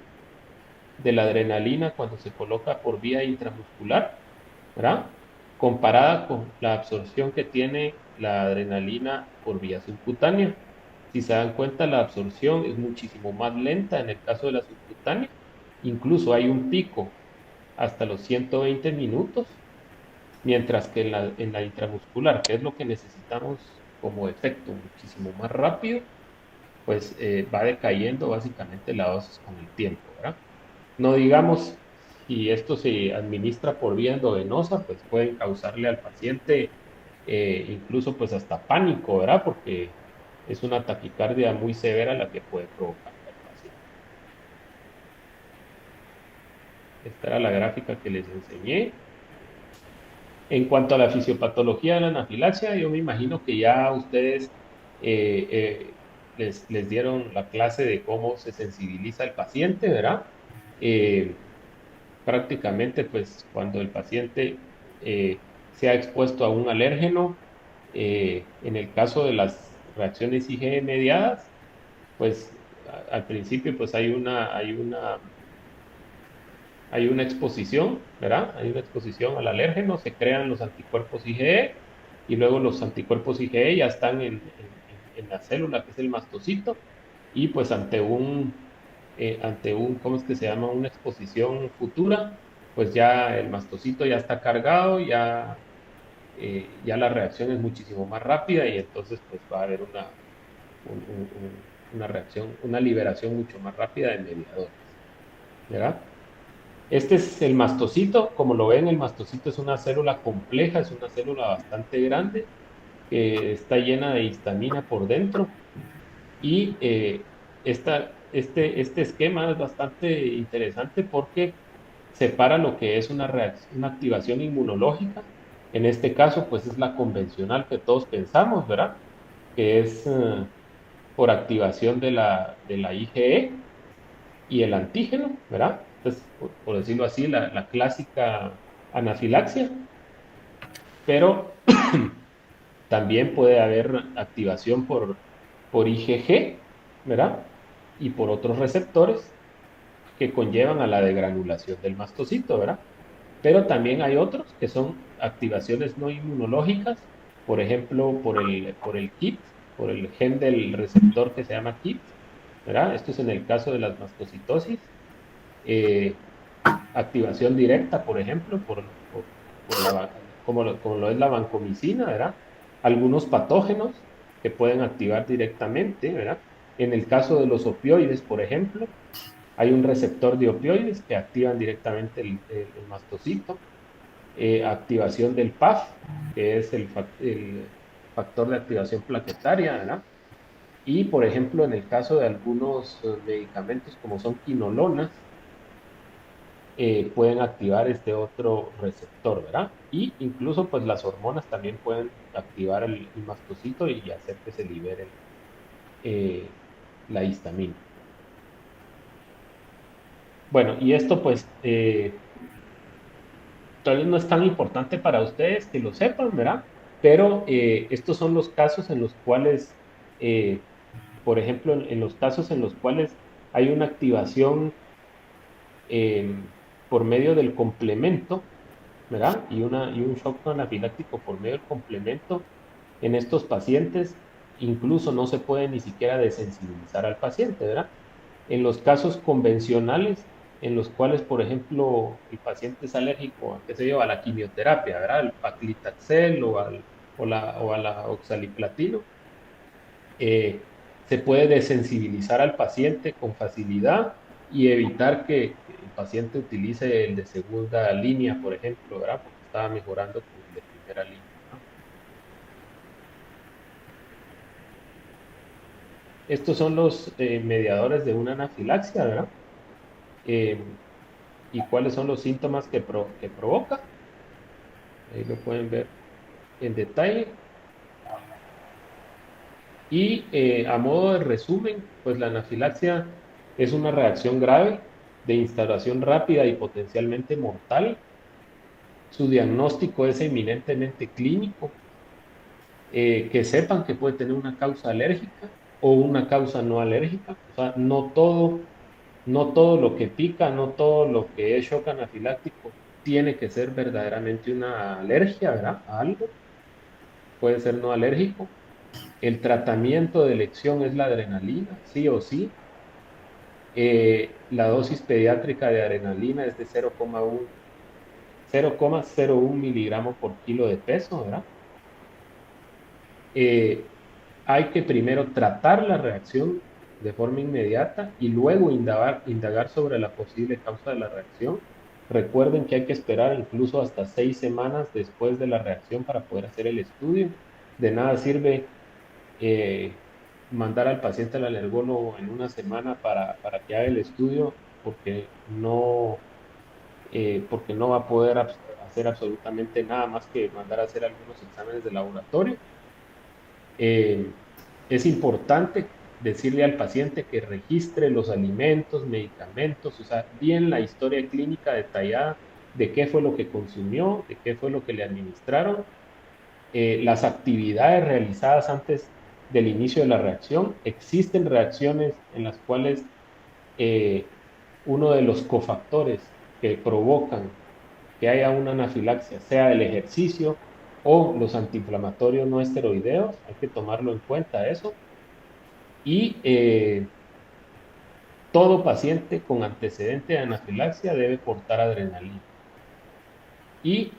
de la adrenalina cuando se coloca por vía intramuscular, ¿verdad? Comparada con la absorción que tiene la adrenalina por vía subcutánea. Si se dan cuenta, la absorción es muchísimo más lenta en el caso de la subcutánea. Incluso hay un pico hasta los 120 minutos, mientras que en la intramuscular, que es lo que necesitamos como efecto muchísimo más rápido, pues va decayendo básicamente la dosis con el tiempo, ¿verdad? No digamos si esto se administra por vía endovenosa, pues pueden causarle al paciente incluso pues hasta pánico, ¿verdad? Porque es una taquicardia muy severa la que puede provocar al paciente. Esta era la gráfica que les enseñé. En cuanto a la fisiopatología de la anafilaxia, yo me imagino que ya ustedes les dieron la clase de cómo se sensibiliza el paciente, ¿verdad? Eh, Prácticamente, pues cuando el paciente se ha expuesto a un alérgeno, en el caso de las reacciones IgE mediadas, pues al principio pues hay una exposición, ¿verdad? Hay una exposición al alérgeno, se crean los anticuerpos IgE y luego los anticuerpos IgE ya están en la célula, que es el mastocito, y pues ante un, ¿cómo es que se llama? Una exposición futura, pues ya el mastocito ya está cargado, ya la reacción es muchísimo más rápida y entonces pues va a haber una reacción, una liberación mucho más rápida de mediadores, ¿verdad? Este es el mastocito. Como lo ven, el mastocito es una célula compleja, es una célula bastante grande que está llena de histamina por dentro. Y este esquema es bastante interesante porque separa lo que es una activación inmunológica. En este caso, pues es la convencional que todos pensamos, ¿verdad? Que es por activación de la IgE y el antígeno, ¿verdad? Entonces, por decirlo así, la clásica anafilaxia, pero también puede haber activación por IgG, ¿verdad? Y por otros receptores que conllevan a la degranulación del mastocito, ¿verdad? Pero también hay otros que son activaciones no inmunológicas, por ejemplo, por el KIT, por el gen del receptor que se llama KIT, ¿verdad? Esto es en el caso de las mastocitosis. Eh, Activación directa, por ejemplo, como lo es la vancomicina, ¿verdad? Algunos patógenos que pueden activar directamente, ¿verdad? En el caso de los opioides, por ejemplo, hay un receptor de opioides que activan directamente el mastocito. Activación del PAF, que es el factor de activación plaquetaria, ¿verdad? Y, por ejemplo, en el caso de algunos medicamentos como son quinolonas, pueden activar este otro receptor, ¿verdad? Y incluso pues las hormonas también pueden activar el mastocito y hacer que se libere eh, la histamina. Bueno, y esto pues tal vez no es tan importante para ustedes que lo sepan, ¿verdad? Pero estos son los casos en los cuales, eh, por ejemplo, en los casos en los cuales hay una activación eh, por medio del complemento, ¿verdad? Y un shock anafiláctico por medio del complemento, en estos pacientes incluso no se puede ni siquiera desensibilizar al paciente, ¿verdad? En los casos convencionales, en los cuales, por ejemplo, el paciente es alérgico a, qué sé yo, a la quimioterapia, ¿verdad? Al paclitaxel o a la oxaliplatino, se puede desensibilizar al paciente con facilidad y evitar que el paciente utilice el de segunda línea, por ejemplo, ¿verdad? Porque estaba mejorando con el de primera línea, ¿no? Estos son los mediadores de una anafilaxia, ¿verdad? Eh, ¿Y cuáles son los síntomas que provoca? Ahí lo pueden ver en detalle. Y a modo de resumen, pues la anafilaxia es una reacción grave de instalación rápida y potencialmente mortal. Su diagnóstico es eminentemente clínico. Que sepan que puede tener una causa alérgica o una causa no alérgica. O sea, no todo lo que pica, no todo lo que es shock anafiláctico tiene que ser verdaderamente una alergia, ¿verdad? A algo. Puede ser no alérgico. El tratamiento de elección es la adrenalina, sí o sí. La dosis pediátrica de adrenalina es de 0,01 miligramos por kilo de peso, ¿verdad? Eh, Hay que primero tratar la reacción de forma inmediata y luego indagar sobre la posible causa de la reacción. Recuerden que hay que esperar incluso hasta 6 semanas después de la reacción para poder hacer el estudio. De nada sirve mandar al paciente al alergólogo en una semana para que haga el estudio porque no va a poder hacer absolutamente nada más que mandar a hacer algunos exámenes de laboratorio. Es importante decirle al paciente que registre los alimentos, medicamentos, o sea, bien la historia clínica detallada de qué fue lo que consumió, de qué fue lo que le administraron, las actividades realizadas antes del inicio de la reacción. Existen reacciones en las cuales uno de los cofactores que provocan que haya una anafilaxia, sea el ejercicio o los antiinflamatorios no esteroideos, hay que tomarlo en cuenta eso. Y todo paciente con antecedente de anafilaxia debe portar adrenalina. Y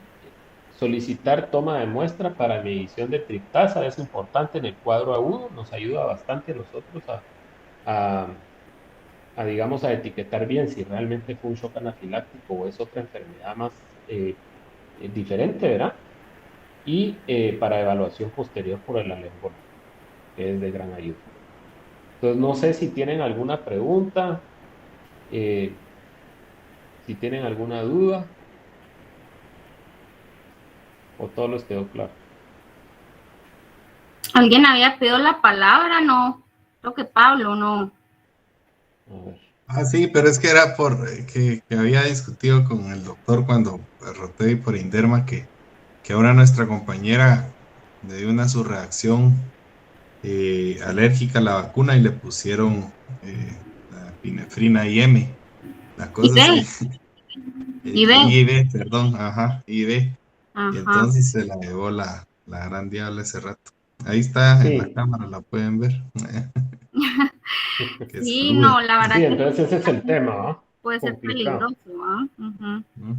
solicitar toma de muestra para medición de triptasa es importante en el cuadro agudo, nos ayuda bastante a nosotros a, digamos, a etiquetar bien si realmente fue un shock anafiláctico o es otra enfermedad más diferente, ¿verdad? Y para evaluación posterior por el alergólogo, que es de gran ayuda. Entonces, no sé si tienen alguna pregunta, eh, si tienen alguna duda, o todo les quedó claro. ¿Alguien había pedido la palabra? No, creo que Pablo, no. A ver. Ah, sí, pero es que era por que había discutido con el doctor cuando roté por Inderma que ahora nuestra compañera le dio una subreacción alérgica a la vacuna y le pusieron la epinefrina IM. La Y cosa ve, es y ve. IV, perdón, ajá, IV. Y Ajá. entonces se la llevó la gran diabla ese rato. Ahí está en la Sí, cámara, la pueden ver. Que es Sí, no, fluid. la sí, verdad que entonces ese es el tema, ¿no? puede ser Complicado. peligroso, ¿ah? Ujú. ¿No?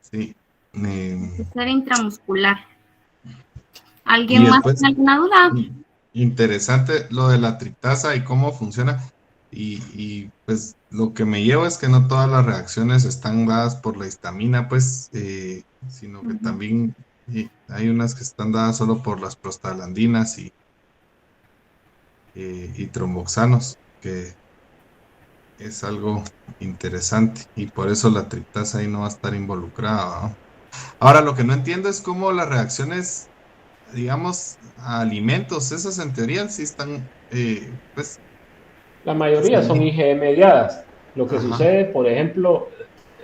Sí. Puede ser intramuscular. Y ¿Alguien más después, tiene alguna duda? interesante lo de la triptasa y cómo funciona. Pues lo que me llevo es que no todas las reacciones están dadas por la histamina, pues, sino que Ujú. también hay unas que están dadas solo por las prostaglandinas y tromboxanos, que es algo interesante y por eso la triptasa ahí no va a estar involucrada, ¿no? Ahora, lo que no entiendo es cómo las reacciones, digamos, a alimentos, esas en teoría sí están, pues, La mayoría están son bien. IgM mediadas. Lo que Ajá. sucede, por ejemplo,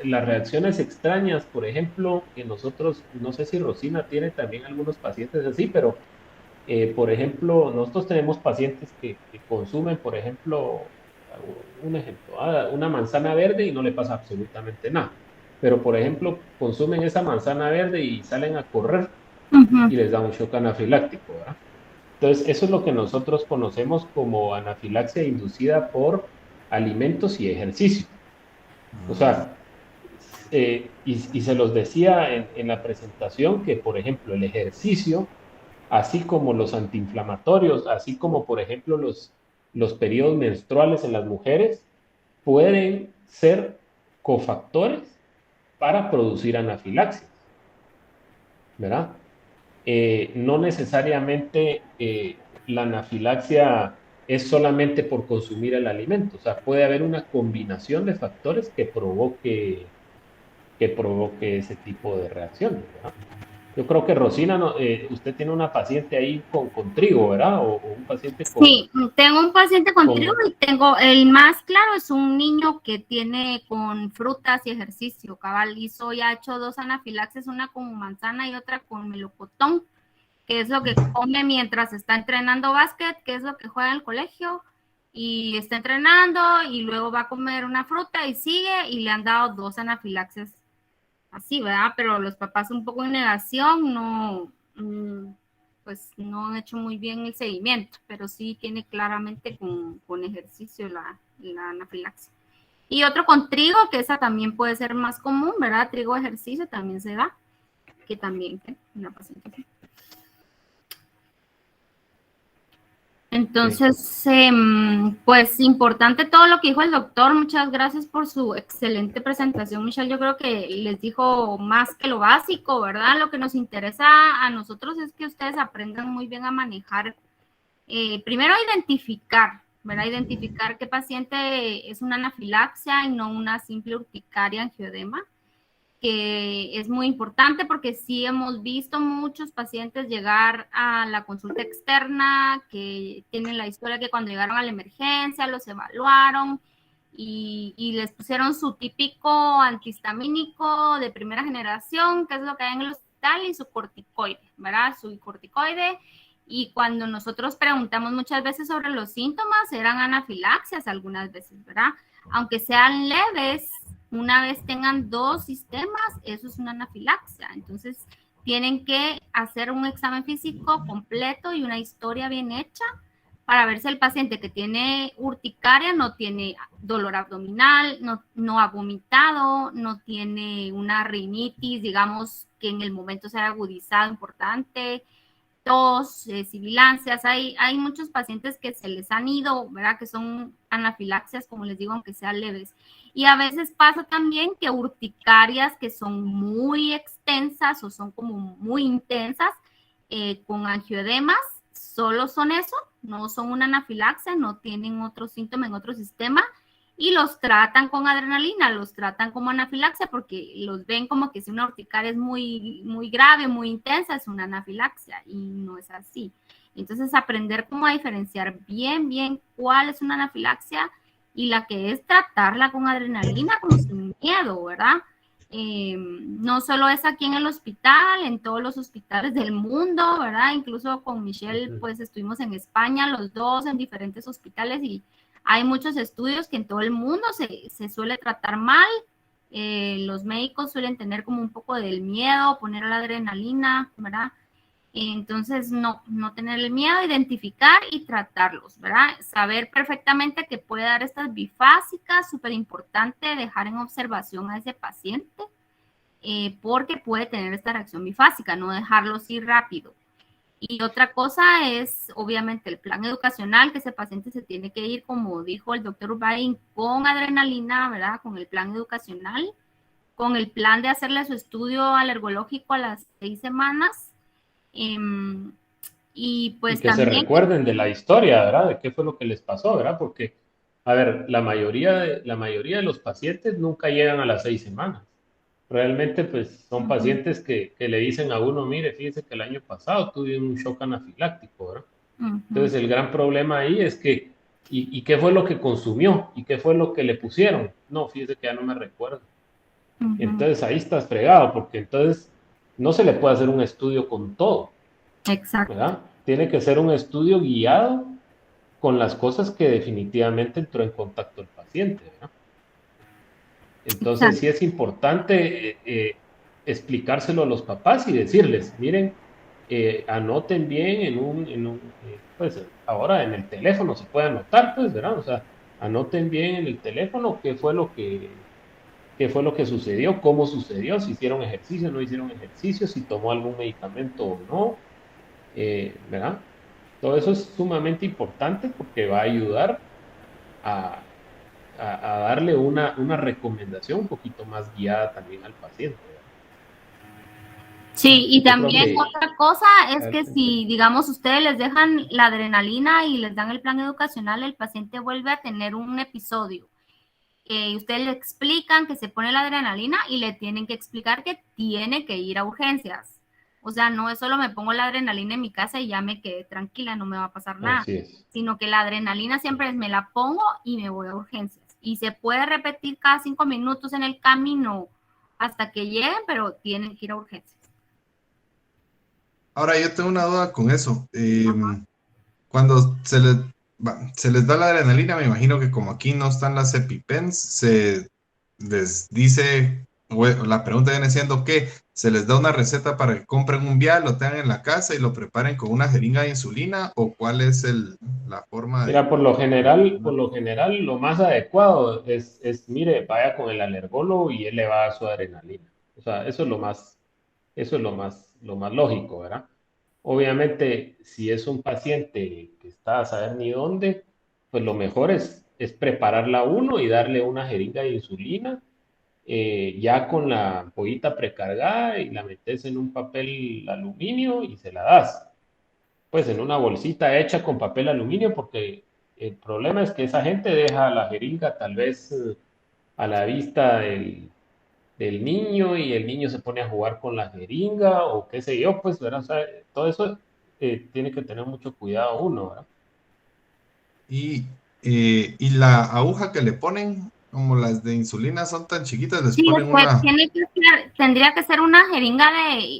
las reacciones extrañas, por ejemplo, que nosotros, no sé si Rosina tiene también algunos pacientes así, pero por ejemplo, nosotros tenemos pacientes que consumen, por ejemplo, un ejemplo, una manzana verde y no le pasa absolutamente nada. Pero, por ejemplo, consumen esa manzana verde y salen a correr Ujú. y les da un shock anafiláctico, ¿verdad? Entonces, eso es lo que nosotros conocemos como anafilaxia inducida por alimentos y ejercicio. O Mm, sea, y se los decía en la presentación que, por ejemplo, el ejercicio, así como los antiinflamatorios, así como, por ejemplo, los periodos menstruales en las mujeres, pueden ser cofactores para producir anafilaxia, ¿verdad? No necesariamente la anafilaxia es solamente por consumir el alimento, o sea, puede haber una combinación de factores que provoque ese tipo de reacciones, ¿verdad? Yo creo que Rosina, usted tiene una paciente ahí con trigo, ¿verdad? O un paciente Sí, tengo un paciente con trigo con... y tengo el más claro, es un niño que tiene con frutas y ejercicio, cabal, hizo ya ha hecho 2 anafilaxis, una con manzana y otra con melocotón, que es lo que come mientras está entrenando básquet, que es lo que juega en el colegio, y está entrenando y luego va a comer una fruta y sigue y le han dado 2 anafilaxis así, ¿verdad? Pero los papás un poco en negación, no, pues no han hecho muy bien el seguimiento, pero sí tiene claramente con ejercicio la anafilaxia. Y otro con trigo, que esa también puede ser más común, ¿verdad? Trigo ejercicio también se da, que también, ¿qué? La paciente. Entonces, pues importante todo lo que dijo el doctor. Muchas gracias por su excelente presentación, Michelle. Yo creo que les dijo más que lo básico, ¿verdad? Lo que nos interesa a nosotros es que ustedes aprendan muy bien a manejar, primero identificar, ¿verdad? Identificar qué paciente es una anafilaxia y no una simple urticaria angioedema, que es muy importante porque sí hemos visto muchos pacientes llegar a la consulta externa que tienen la historia que cuando llegaron a la emergencia los evaluaron y les pusieron su típico antihistamínico de primera generación, que es lo que hay en el hospital, y su corticoide, ¿verdad? Su corticoide. Y cuando nosotros preguntamos muchas veces sobre los síntomas, eran anafilaxias algunas veces, ¿verdad? Aunque sean leves, una vez tengan 2 sistemas, eso es una anafilaxia. Entonces, tienen que hacer un examen físico completo y una historia bien hecha para ver si el paciente que tiene urticaria no tiene dolor abdominal, no ha vomitado, no tiene una rinitis, digamos, que en el momento se ha agudizado importante, tos, sibilancias. Hay muchos pacientes que se les han ido, ¿verdad? Que son anafilaxias, como les digo, aunque sean leves. Y a veces pasa también que urticarias que son muy extensas o son como muy intensas, con angioedemas, solo son eso, no son una anafilaxia, no tienen otro síntoma en otro sistema, y los tratan con adrenalina, los tratan como anafilaxia porque los ven como que si una urticaria es muy, muy grave, muy intensa, es una anafilaxia, y no es así. Entonces, aprender cómo a diferenciar bien cuál es una anafilaxia y la que es tratarla con adrenalina, como sin miedo, ¿verdad? No solo es aquí en el hospital, en todos los hospitales del mundo, ¿verdad? Incluso con Michelle, pues estuvimos en España los dos en diferentes hospitales y hay muchos estudios que en todo el mundo se suele tratar mal. Los médicos suelen tener como un poco del miedo, poner la adrenalina, ¿verdad? Entonces, no tener el miedo, identificar y tratarlos, ¿verdad? Saber perfectamente que puede dar estas bifásicas, súper importante dejar en observación a ese paciente, porque puede tener esta reacción bifásica, no dejarlo así rápido. Y otra cosa es, obviamente, el plan educacional, que ese paciente se tiene que ir, como dijo el doctor Urbain, con adrenalina, ¿verdad? Con el plan educacional, con el plan de hacerle su estudio alergológico a las 6 semanas. Y pues Y que se también... recuerden de la historia, ¿verdad? De qué fue lo que les pasó, ¿verdad? Porque, a ver, la mayoría de los pacientes nunca llegan a las 6 semanas. Realmente, pues, son pacientes que le dicen a uno, mire, fíjese que el año pasado tuve un shock anafiláctico, ¿verdad? Entonces, el gran problema ahí es que, ¿y qué fue lo que consumió? ¿Y qué fue lo que le pusieron? No, fíjese que ya no me recuerdo. Entonces, ahí estás fregado, porque entonces no se le puede hacer un estudio con todo. Exacto. ¿Verdad? Tiene que ser un estudio guiado con las cosas que definitivamente entró en contacto el paciente, ¿verdad? Entonces Exacto. sí es importante explicárselo a los papás y decirles, miren, anoten bien pues ahora en el teléfono se puede anotar, pues, ¿verdad? O sea, anoten bien en el teléfono qué fue lo que sucedió, cómo sucedió, si hicieron ejercicio, no hicieron ejercicio, si tomó algún medicamento o no, ¿verdad? Todo eso es sumamente importante porque va a ayudar a, a darle una recomendación un poquito más guiada también al paciente, ¿verdad? Sí, y Yo creo también que... otra cosa es que si, digamos, ustedes les dejan la adrenalina y les dan el plan educacional, el paciente vuelve a tener un episodio. Ustedes le explican que se pone la adrenalina y le tienen que explicar que tiene que ir a urgencias. O sea, no es solo me pongo la adrenalina en mi casa y ya me quedé tranquila, no me va a pasar nada. Así es. Sino que la adrenalina siempre es me la pongo y me voy a urgencias. Y se puede repetir cada 5 minutos en el camino hasta que lleguen, pero tienen que ir a urgencias. Ahora, yo tengo una duda con eso. Cuando se les da la adrenalina, me imagino que como aquí no están las EpiPens, se les dice, la pregunta viene siendo que se les da una receta para que compren un vial, lo tengan en la casa y lo preparen con una jeringa de insulina, o cuál es la forma de... Mira, por lo general, lo más adecuado mire, vaya con el alergólogo y él le va a dar su adrenalina. O sea, eso es lo más lógico, ¿verdad? Obviamente, si es un paciente que está a saber ni dónde, pues lo mejor es prepararla uno y darle una jeringa de insulina, ya con la ampollita precargada y la metes en un papel aluminio y se la das. Pues en una bolsita hecha con papel aluminio, porque el problema es que esa gente deja la jeringa tal vez a la vista del niño y el niño se pone a jugar con la jeringa o qué sé yo, pues, ¿verdad? O sea, todo eso tiene que tener mucho cuidado uno, ¿verdad? Y la aguja que le ponen, como las de insulina son tan chiquitas, les Sí, ponen pues una... tendría que ser una jeringa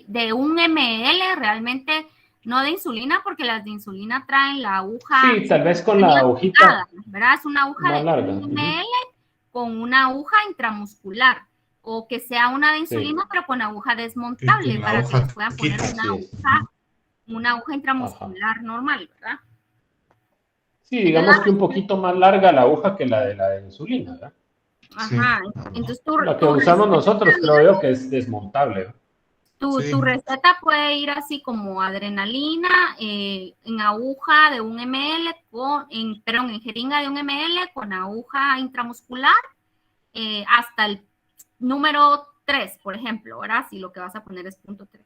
de 1 ml, realmente no de insulina, porque las de insulina traen la aguja Sí, tal vez con la semiapiculada, hojita ¿verdad? Es una aguja más de larga. 1 ml con una aguja intramuscular, o que sea una de Sí, insulina, pero con aguja que desmontable, con la para que hoja les puedan poner chiquita. así es. una aguja Ajá. intramuscular normal, ¿verdad? Sí, Entonces, digamos que un poquito más larga la aguja que la de insulina, ¿verdad? Sí, ajá, ajá, entonces La que tu usamos receta, nosotros, creo yo, que es desmontable, ¿verdad? tu sí. receta puede ir así como adrenalina en aguja de 1 ml, en jeringa de 1 ml con aguja intramuscular hasta el número 3, por ejemplo, ¿verdad? Si lo que vas a poner es punto 3.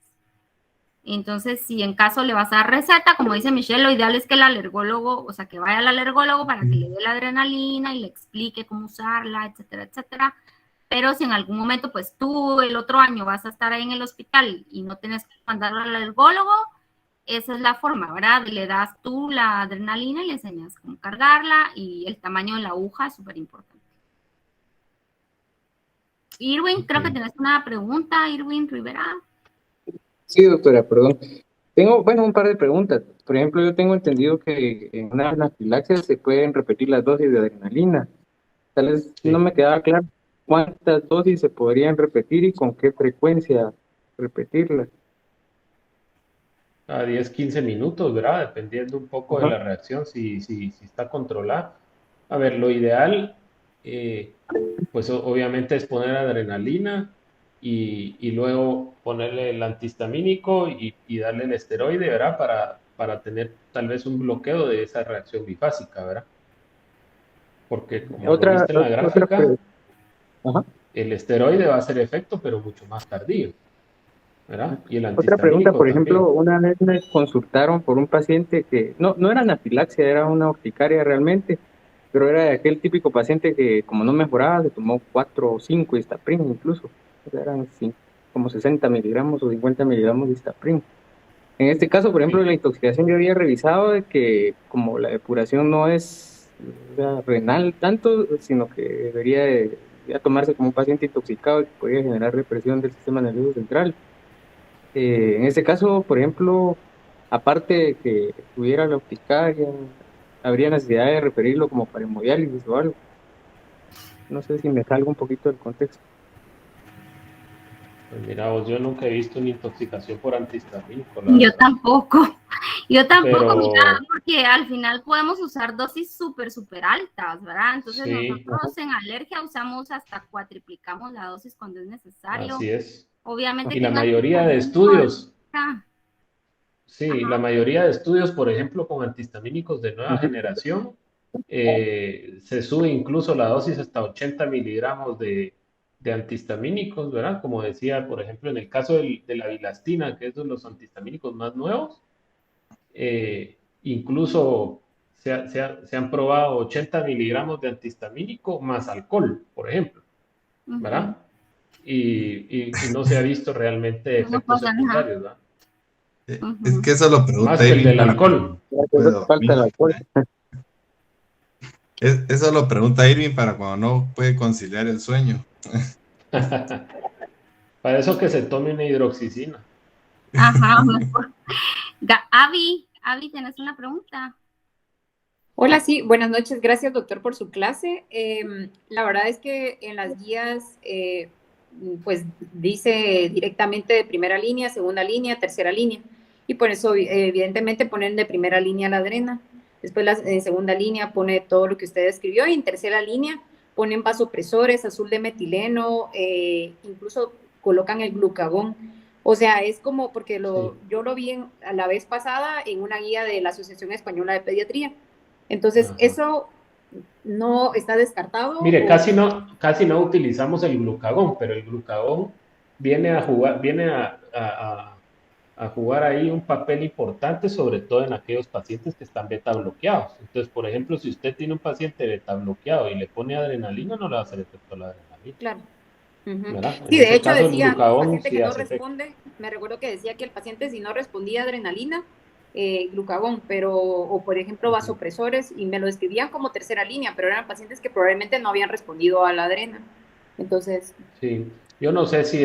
Entonces, si en caso le vas a dar receta, como dice Michelle, lo ideal es que el alergólogo, o sea, que vaya al alergólogo para que le dé la adrenalina y le explique cómo usarla, etcétera, etcétera. Pero si en algún momento, pues tú el otro año vas a estar ahí en el hospital y no tienes que mandarlo al alergólogo, esa es la forma, ¿verdad? Le das tú la adrenalina y le enseñas cómo cargarla, y el tamaño de la aguja es súper importante. Irwin, creo que Ok. tienes una pregunta, Irwin Rivera. Sí, doctora, perdón. Tengo, bueno, un par de preguntas. Por ejemplo, yo tengo entendido que en una anafilaxia se pueden repetir las dosis de adrenalina. Tal vez no Sí. me quedaba claro cuántas dosis se podrían repetir y con qué frecuencia repetirlas. A 10, 15 minutos, ¿verdad? Dependiendo un poco de Ajá. la reacción, si está controlada. A ver, lo ideal, eh, pues obviamente es poner adrenalina y luego ponerle el antihistamínico y darle el esteroide, ¿verdad? Para tener tal vez un bloqueo de esa reacción bifásica, ¿verdad? Porque como lo Otra, viste en la otra, gráfica, ajá. el esteroide va a hacer efecto, pero mucho más tardío, ¿verdad? Y el Otra pregunta, antihistamínico por ejemplo, también. una vez me consultaron por un paciente que no era anafilaxia, era una urticaria realmente, pero era de aquel típico paciente que como no mejoraba, se tomó 4 o 5 Istaprin incluso. O sea, eran como 60 miligramos o 50 miligramos de Istaprin. En este caso, por ejemplo, Sí. la intoxicación yo había revisado de que como la depuración no es renal tanto, sino que debería ya tomarse como un paciente intoxicado y que podría generar represión del sistema nervioso central. En este caso, por ejemplo, aparte de que tuviera la urticaria, habría necesidad de referirlo como para hemodiálisis o algo. No sé si me salgo un poquito del contexto. Pues mira, vos, yo nunca he visto una intoxicación por antihistamínico, la Yo verdad. tampoco. Yo tampoco, mira, Pero porque al final podemos usar dosis súper, súper altas, ¿verdad? Entonces sí, Ajá, nosotros en alergia usamos hasta cuatriplicamos la dosis cuando es necesario. así es. Obviamente Y la tengan su mayoría de consumo de estudios, alergia. sí, la Ajá. mayoría de estudios, por ejemplo, con antihistamínicos de nueva ujú. generación, se sube incluso la dosis hasta 80 miligramos de antihistamínicos, ¿verdad? Como decía, por ejemplo, en el caso de la bilastina, que es de los antihistamínicos más nuevos, incluso se han probado 80 miligramos de antihistamínico más alcohol, por ejemplo, Ujú. ¿verdad? Y no se ha visto realmente No efectos pasa nada. secundarios, ¿verdad? Es Ujú. que eso lo Más pregunta que el Irving del para cuando alcohol. no puede Solo falta dormir. el alcohol. Eso lo pregunta Irving para cuando no puede conciliar el sueño. Para eso que se tome una hidroxicina. Ajá, mejor. Avi, ¿tienes una pregunta? Hola, sí, buenas noches. Gracias, doctor, por su clase. La verdad es que en las guías, pues dice directamente de primera línea, segunda línea, tercera línea. Y por eso, evidentemente, ponen de primera línea la adrena. Después, en segunda línea, pone todo lo que usted escribió. Y en tercera línea, ponen vasopresores, azul de metileno, incluso colocan el glucagón. O sea, es como porque Sí. yo lo vi a la vez pasada en una guía de la Asociación Española de Pediatría. Entonces, Ajá. ¿eso no está descartado? Mire, o- casi no utilizamos el glucagón, pero el glucagón viene a jugar, a jugar ahí un papel importante, sobre todo en aquellos pacientes que están beta bloqueados. Entonces, por ejemplo, si usted tiene un paciente beta bloqueado y le pone adrenalina, no le va a hacer efecto la adrenalina, Claro. Ujú. ¿verdad? Sí, En de ese hecho caso, el decía, ¿no? glucagón Paciente que sí no hace efecto. responde, me recuerdo que decía que el paciente si no respondía a adrenalina, glucagón, o por ejemplo vasopresores, y me lo describían como tercera línea, pero eran pacientes que probablemente no habían respondido a la adrena. Entonces, Sí, yo no sé si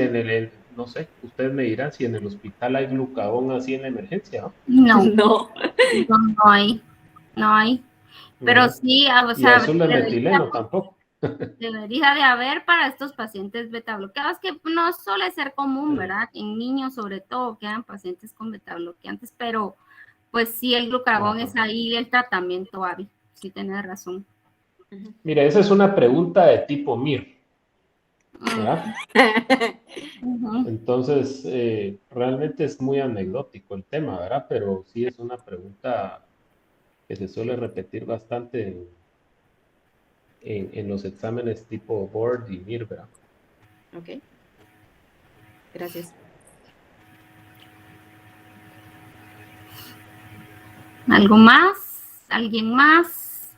no sé, ustedes me dirán si en el hospital hay glucagón así en la emergencia, ¿no? No, no. no hay, no hay. Pero ¿Verdad? sí, o Y sea, azul de metileno tampoco. debería de haber para estos pacientes beta bloqueados, que no suele ser común, ¿verdad? En niños sobre todo quedan pacientes con beta bloqueantes, pero pues sí, el glucagón Ajá. es ahí el tratamiento hábil, sí tienes razón. Mira, esa es una pregunta de tipo MIR, ¿verdad? Ujú. Entonces, realmente es muy anecdótico el tema, ¿verdad? Pero sí es una pregunta que se suele repetir bastante en los exámenes tipo board y MIR, ¿verdad? Ok, gracias. ¿Algo más? ¿Alguien más?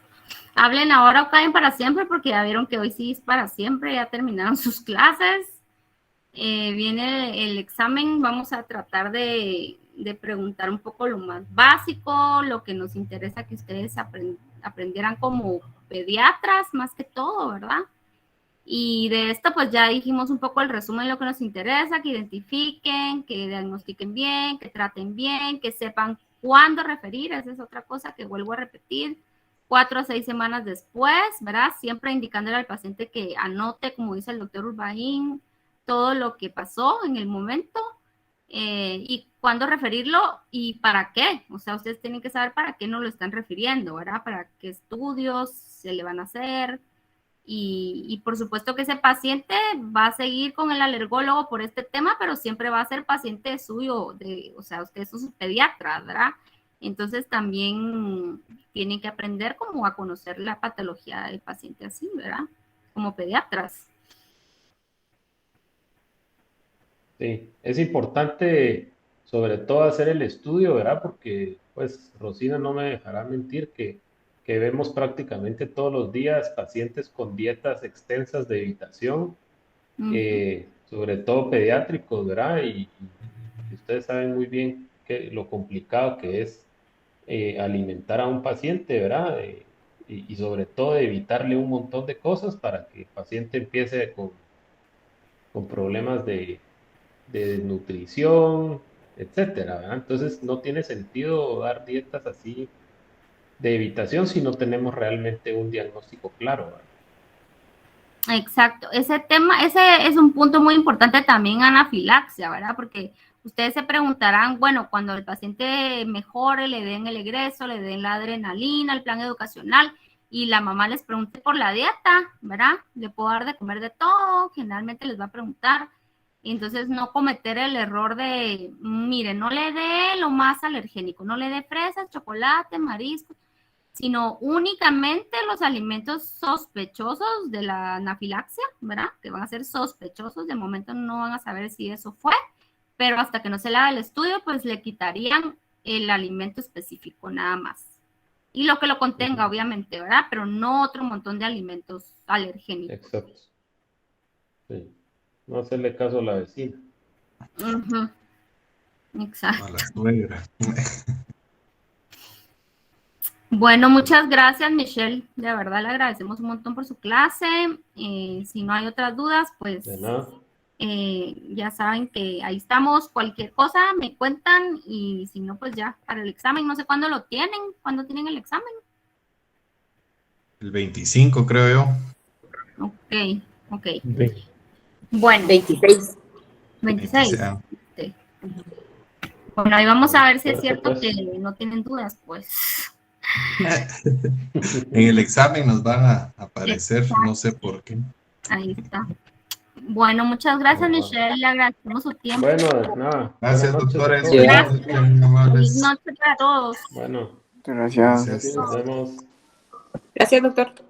Hablen ahora o caen para siempre, porque ya vieron que hoy sí es para siempre, ya terminaron sus clases. Viene el examen, vamos a tratar de preguntar un poco lo más básico, lo que nos interesa que ustedes aprendieran como pediatras, más que todo, ¿verdad? Y de esto pues ya dijimos un poco el resumen de lo que nos interesa, que identifiquen, que diagnostiquen bien, que traten bien, que sepan cuándo referir, esa es otra cosa que vuelvo a repetir, 4 a 6 semanas después, ¿verdad? Siempre indicándole al paciente que anote, como dice el doctor Urbaín, todo lo que pasó en el momento y cuándo referirlo y para qué. O sea, ustedes tienen que saber para qué no lo están refiriendo, ¿verdad? Para qué estudios se le van a hacer, y por supuesto que ese paciente va a seguir con el alergólogo por este tema, pero siempre va a ser paciente suyo, o sea, ustedes son sus pediatras, ¿verdad? Entonces también tienen que aprender como a conocer la patología del paciente así, ¿verdad? Como pediatras. Sí, es importante sobre todo hacer el estudio, ¿verdad? Porque, pues, Rosina no me dejará mentir que vemos prácticamente todos los días pacientes con dietas extensas de evitación, sobre todo pediátricos, ¿verdad? Y ustedes saben muy bien lo complicado que es alimentar a un paciente, ¿verdad? Y sobre todo evitarle un montón de cosas para que el paciente empiece con problemas de desnutrición, etcétera, ¿verdad? Entonces no tiene sentido dar dietas así de evitación si no tenemos realmente un diagnóstico claro, ¿verdad? Exacto, ese tema, ese es un punto muy importante también, anafilaxia, ¿verdad? Porque ustedes se preguntarán, bueno, cuando el paciente mejore, le den el egreso, le den la adrenalina, el plan educacional, y la mamá les pregunte por la dieta, ¿verdad? ¿Le puedo dar de comer de todo? Generalmente les va a preguntar. Entonces, no cometer el error de, mire, no le dé lo más alergénico, no le dé fresas, chocolate, mariscos, sino únicamente los alimentos sospechosos de la anafilaxia, ¿verdad? Que van a ser sospechosos, de momento no van a saber si eso fue, pero hasta que no se le haga el estudio, pues le quitarían el alimento específico nada más. Y lo que lo contenga, obviamente, ¿verdad? Pero no otro montón de alimentos alergénicos. Exacto. Sí. No hacerle caso a la vecina. Exacto. A la suegra. Bueno, muchas gracias, Michelle. De verdad le agradecemos un montón por su clase. Si no hay otras dudas, pues De nada. ya saben que ahí estamos. Cualquier cosa me cuentan y si no, pues ya para el examen. No sé cuándo lo tienen. ¿Cuándo tienen el examen? El 25, creo yo. Ok. Ve. Bueno, 26. 26. Ah, Sí. Bueno, ahí vamos a ver si es Suerte, cierto pues. que no tienen dudas, pues. En el examen nos van a aparecer, no sé por qué. Ahí está. Bueno, muchas gracias, Ajá. Michelle. Le agradecemos su tiempo. Bueno, nada. Gracias, Buenas noches a doctores. todos. Gracias. Muy amables. Feliz noche para todos. Bueno, Muchas gracias. Gracias. nos vemos. Gracias, doctor.